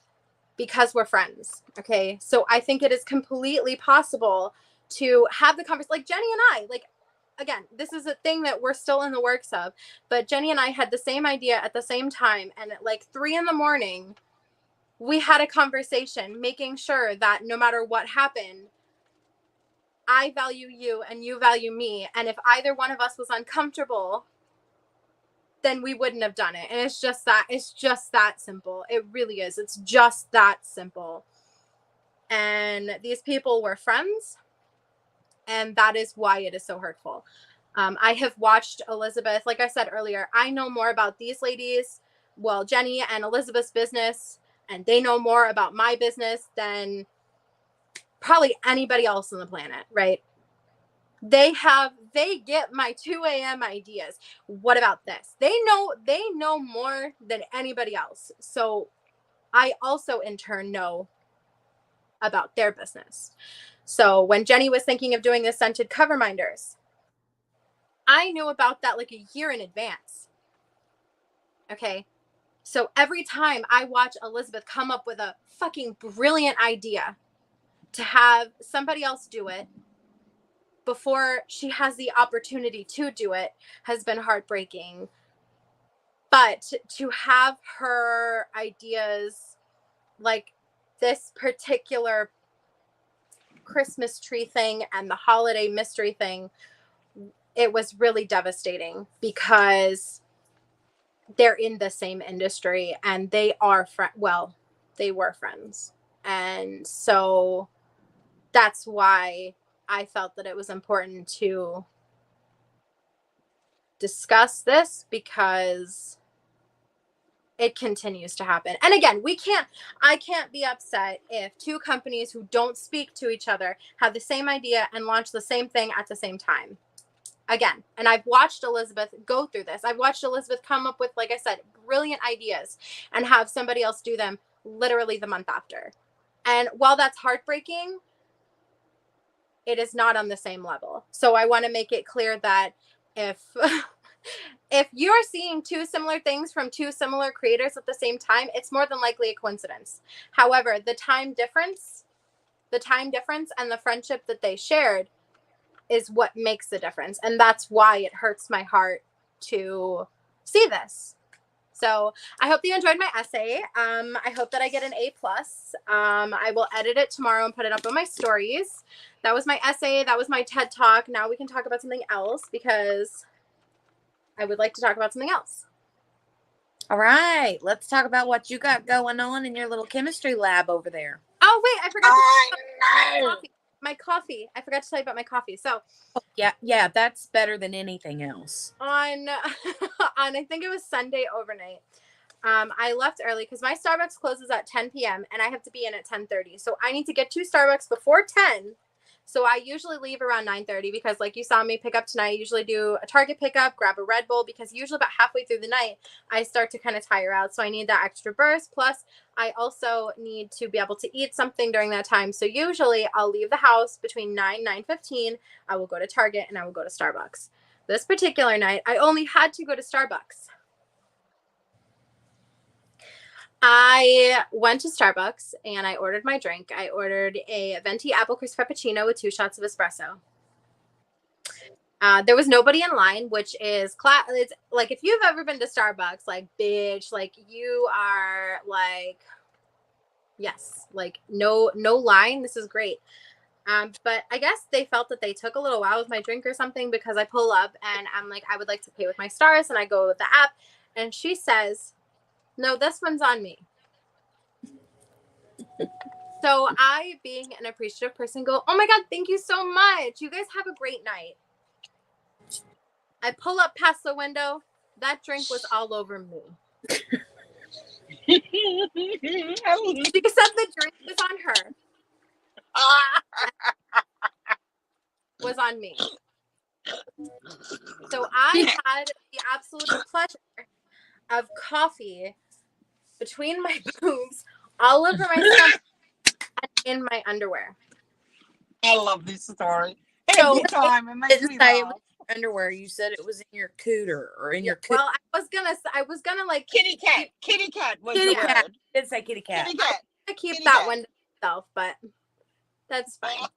because we're friends. Okay. So I think it is completely possible to have the conversation, like Jenny and I, like, again, this is a thing that we're still in the works of, but Jenny and I had the same idea at the same time. And at like 3 a.m, we had a conversation making sure that no matter what happened, I value you and you value me. And if either one of us was uncomfortable, then we wouldn't have done it. And it's just that simple. It really is. It's just that simple. And these people were friends, and that is why it is so hurtful. I have watched Elizabeth, like I said earlier, I know more about these ladies, well, Jenny and Elizabeth's business, and they know more about my business than probably anybody else on the planet, right? They get my 2 a.m. ideas. What about this? They know more than anybody else. So I also in turn know about their business. So when Jenny was thinking of doing the scented cover minders, I knew about that like a year in advance. Okay. So every time I watch Elizabeth come up with a fucking brilliant idea to have somebody else do it before she has the opportunity to do it has been heartbreaking. But to have her ideas, like this particular Christmas tree thing and the holiday mystery thing, it was really devastating because they're in the same industry and they are they were friends. And so that's why I felt that it was important to discuss this, because it continues to happen. And again, I can't be upset if two companies who don't speak to each other have the same idea and launch the same thing at the same time. Again, and I've watched Elizabeth go through this. I've watched Elizabeth come up with, like I said, brilliant ideas and have somebody else do them literally the month after. And while that's heartbreaking, it is not on the same level. So I want to make it clear that if you're seeing two similar things from two similar creators at the same time, it's more than likely a coincidence. However, the time difference and the friendship that they shared is what makes the difference. And that's why it hurts my heart to see this. So I hope you enjoyed my essay. I hope that I get an A+. I will edit it tomorrow and put it up on my stories. That was my essay. That was my TED Talk. Now we can talk about something else, because I would like to talk about something else. All right. Let's talk about what you got going on in your little chemistry lab over there. Oh, wait. I forgot to tell you my coffee. I forgot to tell you about my coffee. So yeah, that's better than anything else. On I think it was Sunday overnight, I left early because my Starbucks closes at 10 p.m. and I have to be in at 10:30. So I need to get to Starbucks before 10. So I usually leave around 9:30 because, like you saw me pick up tonight, I usually do a Target pickup, grab a Red Bull, because usually about halfway through the night, I start to kind of tire out. So I need that extra burst. Plus, I also need to be able to eat something during that time. So usually I'll leave the house between 9:15. I will go to Target and I will go to Starbucks. This particular night, I only had to go to Starbucks. I went to Starbucks and I ordered my drink. I ordered a venti apple crisp frappuccino with 2 shots of espresso. There was nobody in line, which is it's like, if you've ever been to Starbucks, like, bitch, like, you are like, yes, like, no line. This is great. But I guess they felt that they took a little while with my drink or something, because I pull up and I'm like, I would like to pay with my stars, and I go with the app, and she says, no, this one's on me. So I, being an appreciative person, go, oh my God, thank you so much. You guys have a great night. I pull up past the window. That drink was all over me. She said the drink was on her. Was on me. So I had the absolute pleasure of coffee between my boobs, all over my stomach, and in my underwear. I love this story. So Every time it makes didn't me say it laugh. was in your underwear. You said it was in your cooter or in your cooter. Well, I was gonna like Kitty cat. Kitty cat was Kitty the cat. word. I did say kitty cat. Kitty cat. I keep Kitty that cat. one to myself, but that's fine.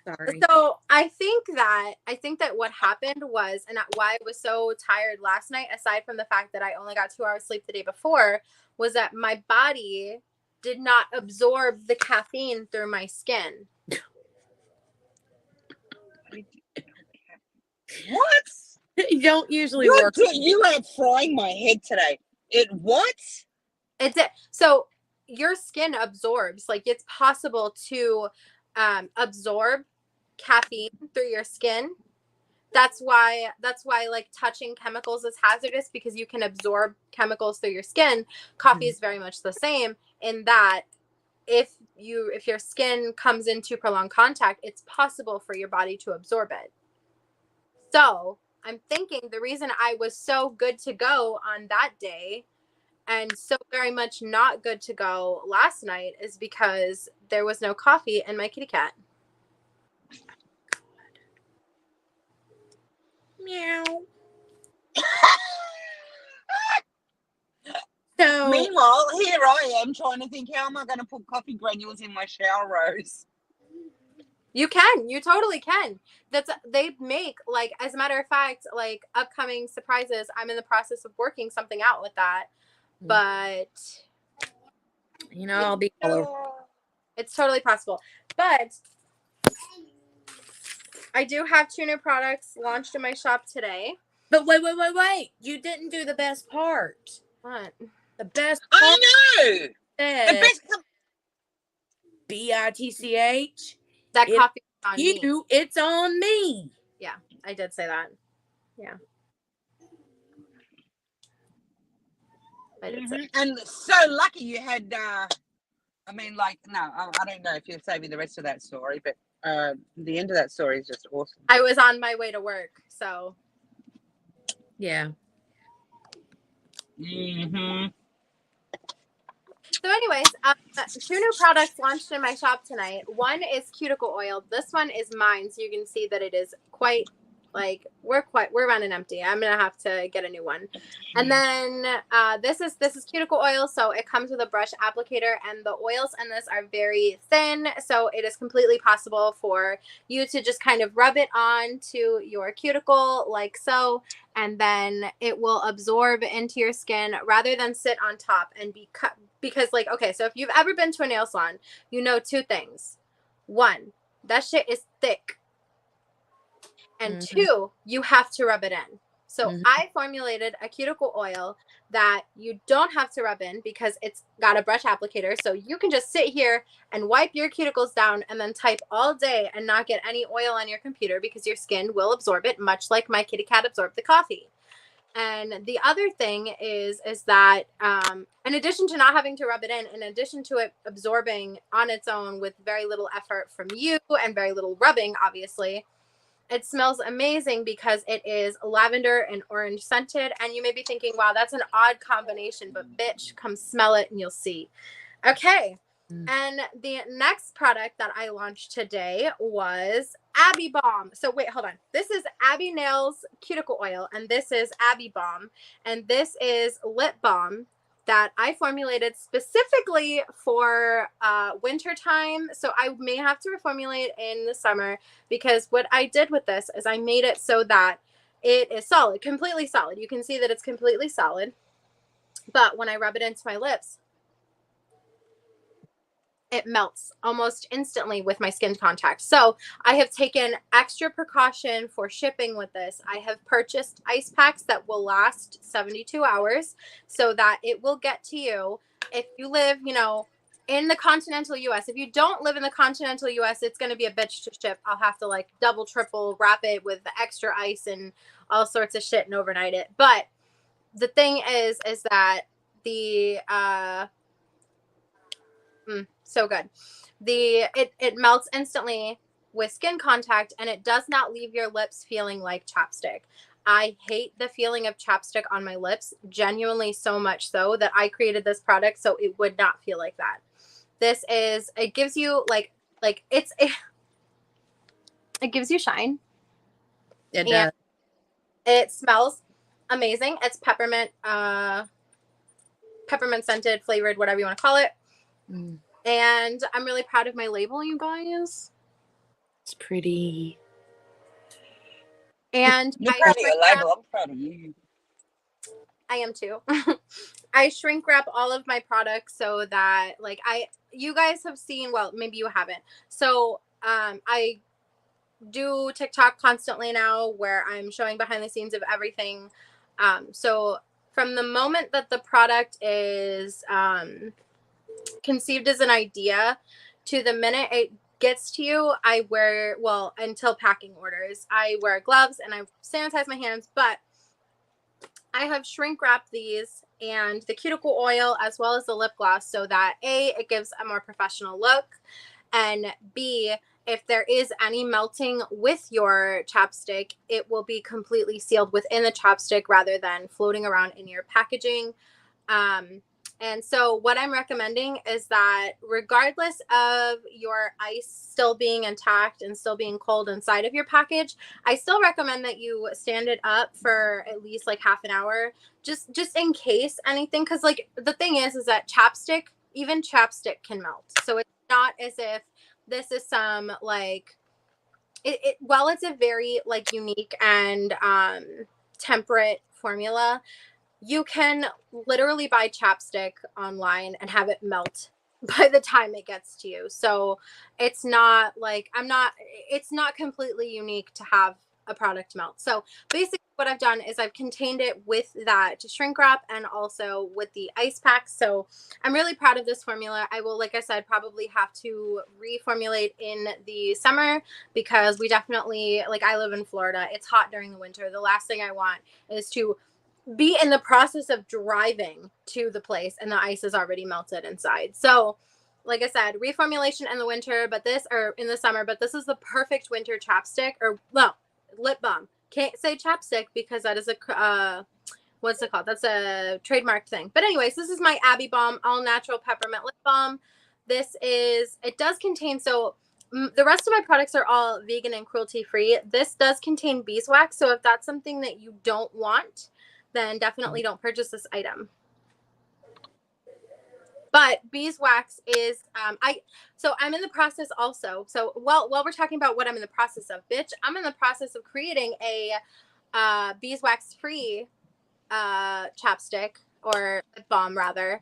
Sorry. So I think that what happened was, and why I was so tired last night, aside from the fact that I only got 2 hours sleep the day before, was that my body did not absorb the caffeine through my skin. What? You don't usually What? work. You are frying my head today. What? So your skin absorbs, like it's possible to absorb caffeine through your skin. That's why like touching chemicals is hazardous, because you can absorb chemicals through your skin. Coffee is very much the same in that if your skin comes into prolonged contact, it's possible for your body to absorb it. So I'm thinking the reason I was so good to go on that day and so very much not good to go last night is because there was no coffee in my kitty cat. Meow. So meanwhile, here I am trying to think, how am I going to put coffee granules in my shower rose? You totally can. They make, like, as a matter of fact, like upcoming surprises. I'm in the process of working something out with that, but I'll be all over. It's totally possible. But I do have 2 new products launched in my shop today. But wait. You didn't do the best part. What? The best part. I know. The best. BITCH. That coffee is on me. It's on me. Yeah, I did say that. Yeah. And so lucky you had, no, I don't know if you're saving the rest of that story, but the end of that story is just awesome. I was on my way to work, so. Yeah. So anyways, 2 new products launched in my shop tonight. One is cuticle oil. This one is mine, so you can see that it is quite, like, we're running empty. I'm gonna have to get a new one. And then this is cuticle oil, so it comes with a brush applicator, and the oils in this are very thin, so it is completely possible for you to just kind of rub it on to your cuticle like so, and then it will absorb into your skin rather than sit on top and be cut. Because, like, okay, so if you've ever been to a nail salon, you know 2 things. 1, that shit is thick. And 2, you have to rub it in. So I formulated a cuticle oil that you don't have to rub in because it's got a brush applicator. So you can just sit here and wipe your cuticles down and then type all day and not get any oil on your computer because your skin will absorb it, much like my kitty cat absorbed the coffee. And the other thing is that in addition to not having to rub it in addition to it absorbing on its own with very little effort from you and very little rubbing, obviously, it smells amazing because it is lavender and orange scented. And you may be thinking, wow, that's an odd combination, but bitch, come smell it and you'll see. Okay. And the next product that I launched today was Abby Balm. So wait, hold on. This is Abby Nails Cuticle Oil, and this is Abby Balm. And this is lip balm that I formulated specifically for winter time. So I may have to reformulate in the summer, because what I did with this is I made it so that it is solid, completely solid. You can see that it's completely solid. But when I rub it into my lips, it melts almost instantly with my skin contact. So I have taken extra precaution for shipping with this. I have purchased ice packs that will last 72 hours so that it will get to you. If you live, in the continental US, if you don't live in the continental US, it's going to be a bitch to ship. I'll have to like double, triple wrap it with the extra ice and all sorts of shit and overnight it. But the thing is that the, so good. It melts instantly. with skin contact, and it does not leave your lips feeling like chapstick. I hate the feeling of chapstick on my lips, genuinely so much so that I created this product so it would not feel like that. This is, it gives you it gives you shine. It does. It smells amazing. It's peppermint scented, flavored, whatever you want to call it. And I'm really proud of my label, you guys. It's pretty. And you're proud of your label. I'm proud of you. I am too. I shrink wrap all of my products so that like you guys have seen, well, maybe you haven't. So I do TikTok constantly now where I'm showing behind the scenes of everything. So from the moment that the product is conceived as an idea to the minute it gets to you, I wear, well, until packing orders, I wear gloves and I sanitize my hands, but I have shrink wrapped these and the cuticle oil as well as the lip gloss so that A, it gives a more professional look, and B, if there is any melting with your chapstick, it will be completely sealed within the chapstick rather than floating around in your packaging. And so what I'm recommending is that regardless of your ice still being intact and still being cold inside of your package, I still recommend that you stand it up for at least like half an hour, just in case anything. Because like the thing is that chapstick, even chapstick can melt. So it's not as if this is some like, while it's a very like unique and temperate formula, you can literally buy chapstick online and have it melt by the time it gets to you. So it's not like, it's not completely unique to have a product melt. So basically what I've done is I've contained it with that shrink wrap and also with the ice pack. So I'm really proud of this formula. I will, like I said, probably have to reformulate in the summer because we definitely, like I live in Florida. It's hot during the winter. The last thing I want is to be in the process of driving to the place and the ice is already melted inside. So like I said, reformulation in the winter, or in the summer, but this is the perfect winter chapstick, or well, lip balm. Can't say chapstick because that is a, what's it called? That's a trademarked thing. But anyways, this is my Abby Balm All Natural Peppermint Lip Balm. It does contain, so the rest of my products are all vegan and cruelty free. This does contain beeswax. So if that's something that you don't want, then definitely don't purchase this item. But beeswax is, so I'm in the process also. So while we're talking about what I'm in the process of, bitch, I'm in the process of creating a beeswax free chapstick, or lip balm rather.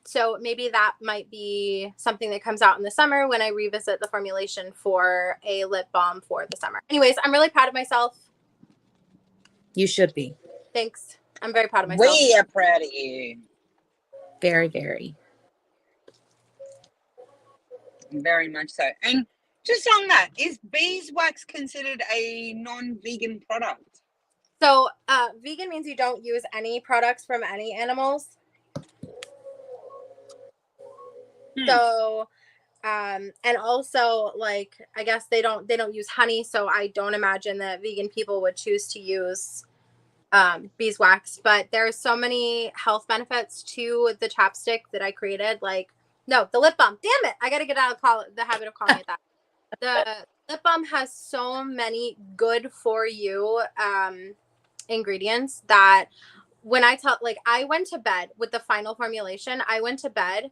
So maybe that might be something that comes out in the summer when I revisit the formulation for a lip balm for the summer. Anyways, I'm really proud of myself. You should be. Thanks. I'm very proud of myself. We are proud of you. Very, very. Very much so. And just on that, is beeswax considered a non-vegan product? So vegan means you don't use any products from any animals. So and also, like, I guess they don't use honey, so I don't imagine that vegan people would choose to use beeswax. But there's so many health benefits to the chapstick that I created. Like, no, the lip balm. Damn it! I gotta get out of the habit of calling it that. The lip balm has so many good for you ingredients that when I went to bed with the final formulation. I went to bed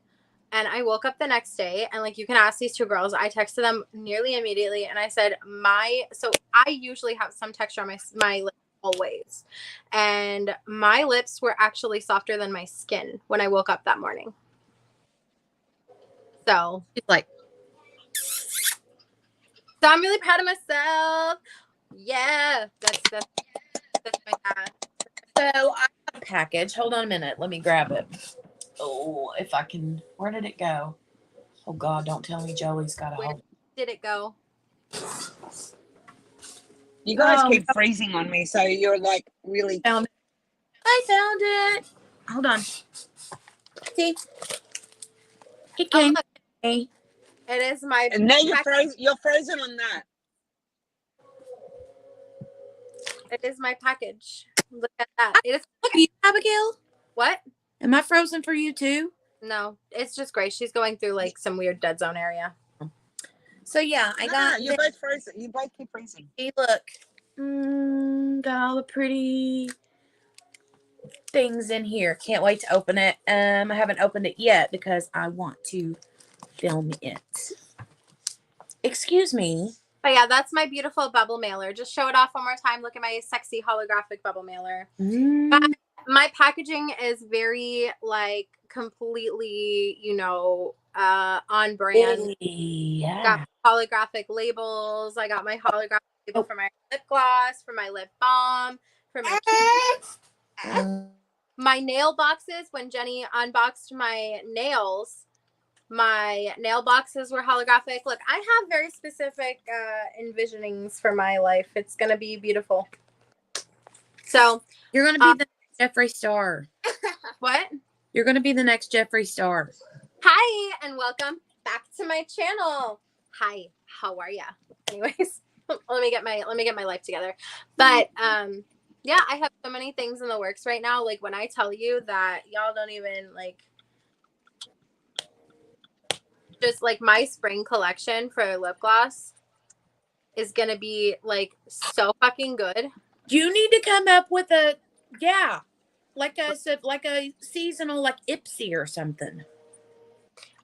and I woke up the next day, and like, you can ask these two girls, I texted them nearly immediately and I said, so I usually have some texture on my lips always, and my lips were actually softer than my skin when I woke up that morning. So It's like, so I'm really proud of myself. Yeah, that's my dad. so I have a package. Hold on a minute. Let me grab it. Oh, if I can. Where did it go? Oh God, don't tell me Joey's got a Where hold. did it go? You guys keep freezing on me, so you're like really. I found it. Hold on. See, it came. Oh, It is my. And now you're frozen on that. It is my package. Look at that. It is. Look at you, Abigail. What? Am I frozen for you too? No, it's just great. She's going through like some weird dead zone area. So yeah, I got. You're both frozen. You both keep freezing. Hey, look. Got all the pretty things in here. Can't wait to open it. I haven't opened it yet because I want to film it. Excuse me. But yeah, that's my beautiful bubble mailer. Just show it off one more time. Look at my sexy holographic bubble mailer. My packaging is very like completely, you know, on brand. Yeah. Got holographic labels. I got my holographic label for my lip gloss, for my lip balm, for my nail boxes. When Jenny unboxed my nails, my nail boxes were holographic. Look, I have very specific envisionings for my life. It's going to be beautiful. So you're going to be the Jeffree Star. What? You're going to be the next Jeffree Star. Hi, and welcome back to my channel. Hi, how are ya? Anyways, let me get my life together. But yeah, I have so many things in the works right now. Like when I tell you that y'all don't even like, just like my spring collection for lip gloss is gonna be like so fucking good. You need to come up with a like a seasonal like Ipsy or something.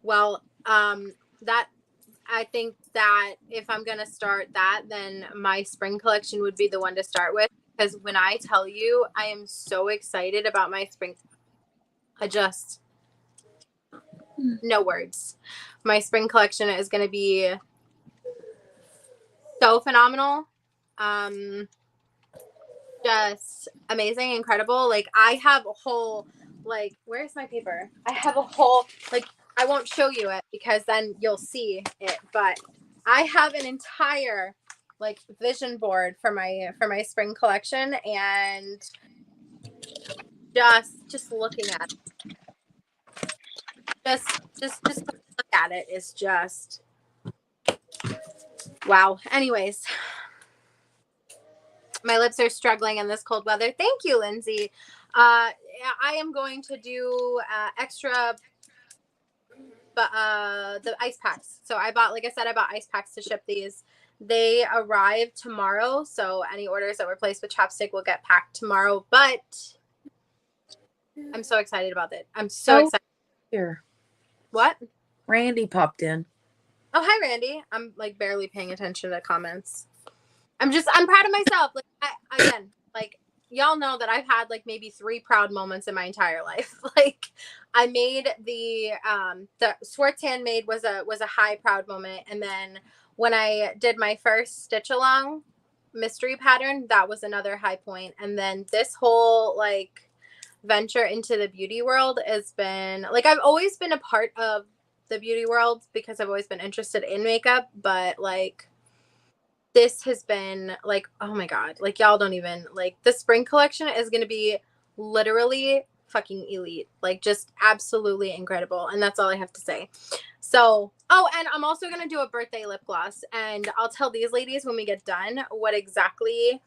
Well, that I think that if I'm gonna start that, then my spring collection would be the one to start with. Because when I tell you, I am so excited about my spring. No words. My spring collection is going to be so phenomenal. Just amazing, incredible. Like I have a whole, like, where's my paper? I have a whole, like, I won't show you it because then you'll see it, but I have an entire like vision board for my spring collection, and just looking at it. Just look at it is just wow. Anyways, my lips are struggling in this cold weather. Thank you, Lindsay. I am going to do extra, but the ice packs. So I bought, like I said, I bought ice packs to ship these. They arrive tomorrow, so any orders that were placed with chapstick will get packed tomorrow. But I'm so excited about it. I'm so excited. Here. What? Randy popped in. Oh, hi, Randy. I'm like barely paying attention to comments. I'm proud of myself. Like again, like y'all know that I've had like maybe 3 proud moments in my entire life. Like I made the Swartz handmade was a high proud moment, and then when I did my first stitch along mystery pattern, that was another high point. And then this whole like venture into the beauty world has been like, I've always been a part of the beauty world because I've always been interested in makeup, but like this has been like, oh my God, like y'all don't even like, the spring collection is going to be literally fucking elite, like just absolutely incredible. And that's all I have to say. So, oh, and I'm also going to do a birthday lip gloss, and I'll tell these ladies when we get done what exactly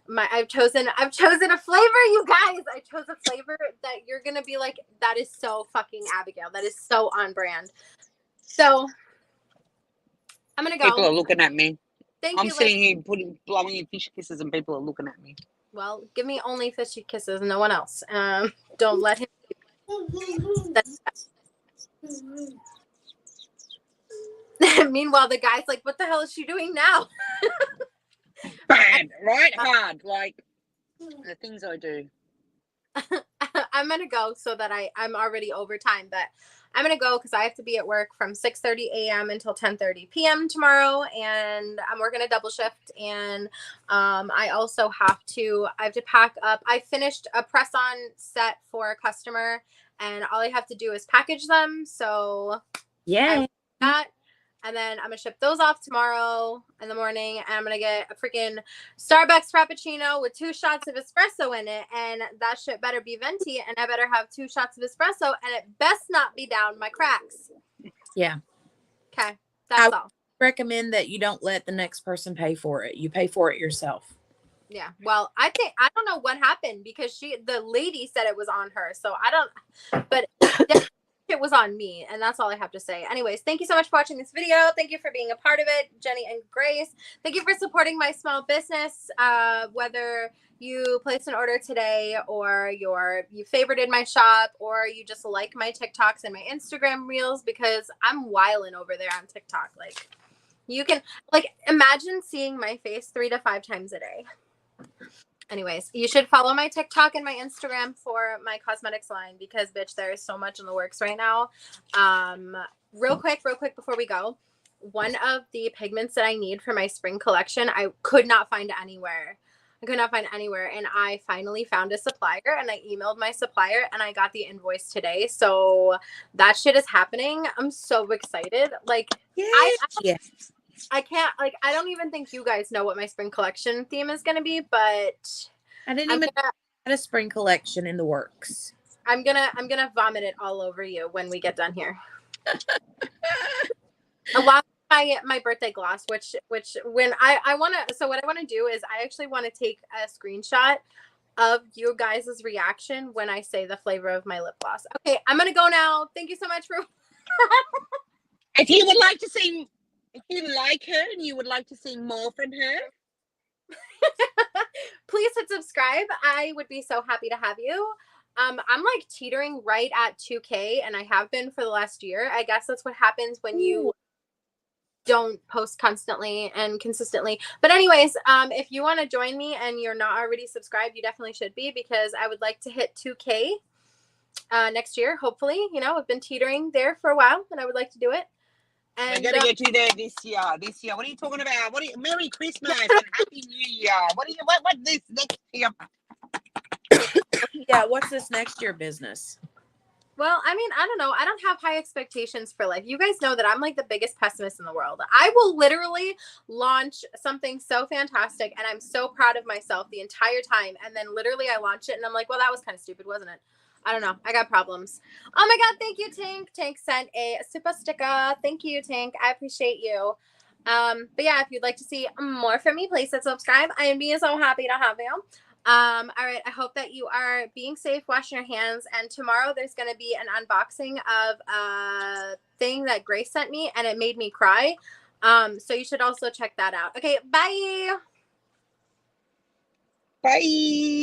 I've chosen a flavor, you guys. I chose a flavor that you're going to be like, that is so fucking Abigail. That is so on brand. So I'm going to go. People are looking at me. Thank I'm you. sitting here blowing you fish kisses and people are looking at me. Well, give me only fishy kisses, no one else. Don't let him. Meanwhile, the guy's like, what the hell is she doing now? Bad, right? Hard, like the things I do. I'm going to go so that I'm already over time, but I'm going to go because I have to be at work from 6:30 a.m. until 10:30 p.m. tomorrow, and I'm working a double shift, and I also have to pack up. I finished a press-on set for a customer, and all I have to do is package them, so yeah. That. And then I'm going to ship those off tomorrow in the morning. And I'm going to get a freaking Starbucks Frappuccino with 2 shots of espresso in it. And that shit better be venti. And I better have 2 shots of espresso. And it best not be down my cracks. Yeah. Okay. That's all. Recommend that you don't let the next person pay for it. You pay for it yourself. Yeah. Well, I don't know what happened because the lady said it was on her. So I don't, but it was on me. And that's all I have to say. Anyways, thank you so much for watching this video. Thank you for being a part of it, Jenny and Grace. Thank you for supporting my small business. Whether you placed an order today or you favorited my shop or you just like my TikToks and my Instagram reels, because I'm wilding over there on TikTok. Like, you can, like, imagine seeing my face 3 to 5 times a day. Anyways, you should follow my TikTok and my Instagram for my cosmetics line because, bitch, there is so much in the works right now. Real quick before we go, one of the pigments that I need for my spring collection, I could not find anywhere. And I finally found a supplier, and I emailed my supplier, and I got the invoice today. So that shit is happening. I'm so excited. Like, Yes. I can't, like, I don't even think you guys know what my spring collection theme is going to be, but I didn't even have a spring collection in the works. I'm gonna vomit it all over you when we get done here. Along with my birthday gloss, which when I want to, so what I want to do is I actually want to take a screenshot of you guys' reaction when I say the flavor of my lip gloss. Okay, I'm going to go now. Thank you so much for... If you would like to see... If you like her and you would like to see more from her, please hit subscribe. I would be so happy to have you. I'm like teetering right at 2K, and I have been for the last year. I guess that's what happens when you don't post constantly and consistently. But anyways, if you want to join me and you're not already subscribed, you definitely should be, because I would like to hit 2K next year. Hopefully, you know, I've been teetering there for a while, and I would like to do it. And we're gonna get you there this year. What are you talking about? Merry Christmas and Happy New Year. What this next year? Yeah, what's this next year business? Well, I mean, I don't know. I don't have high expectations for life. You guys know that I'm like the biggest pessimist in the world. I will literally launch something so fantastic, and I'm so proud of myself the entire time. And then literally I launch it, and I'm like, well, that was kind of stupid, wasn't it? I don't know. I got problems. Oh my God. Thank you, Tank. Tank sent a super sticker. Thank you, Tank. I appreciate you. But yeah, if you'd like to see more from me, please hit subscribe. I am being so happy to have you. All right. I hope that you are being safe, washing your hands. And tomorrow there's going to be an unboxing of a thing that Grace sent me, and it made me cry. So you should also check that out. Okay. Bye. Bye.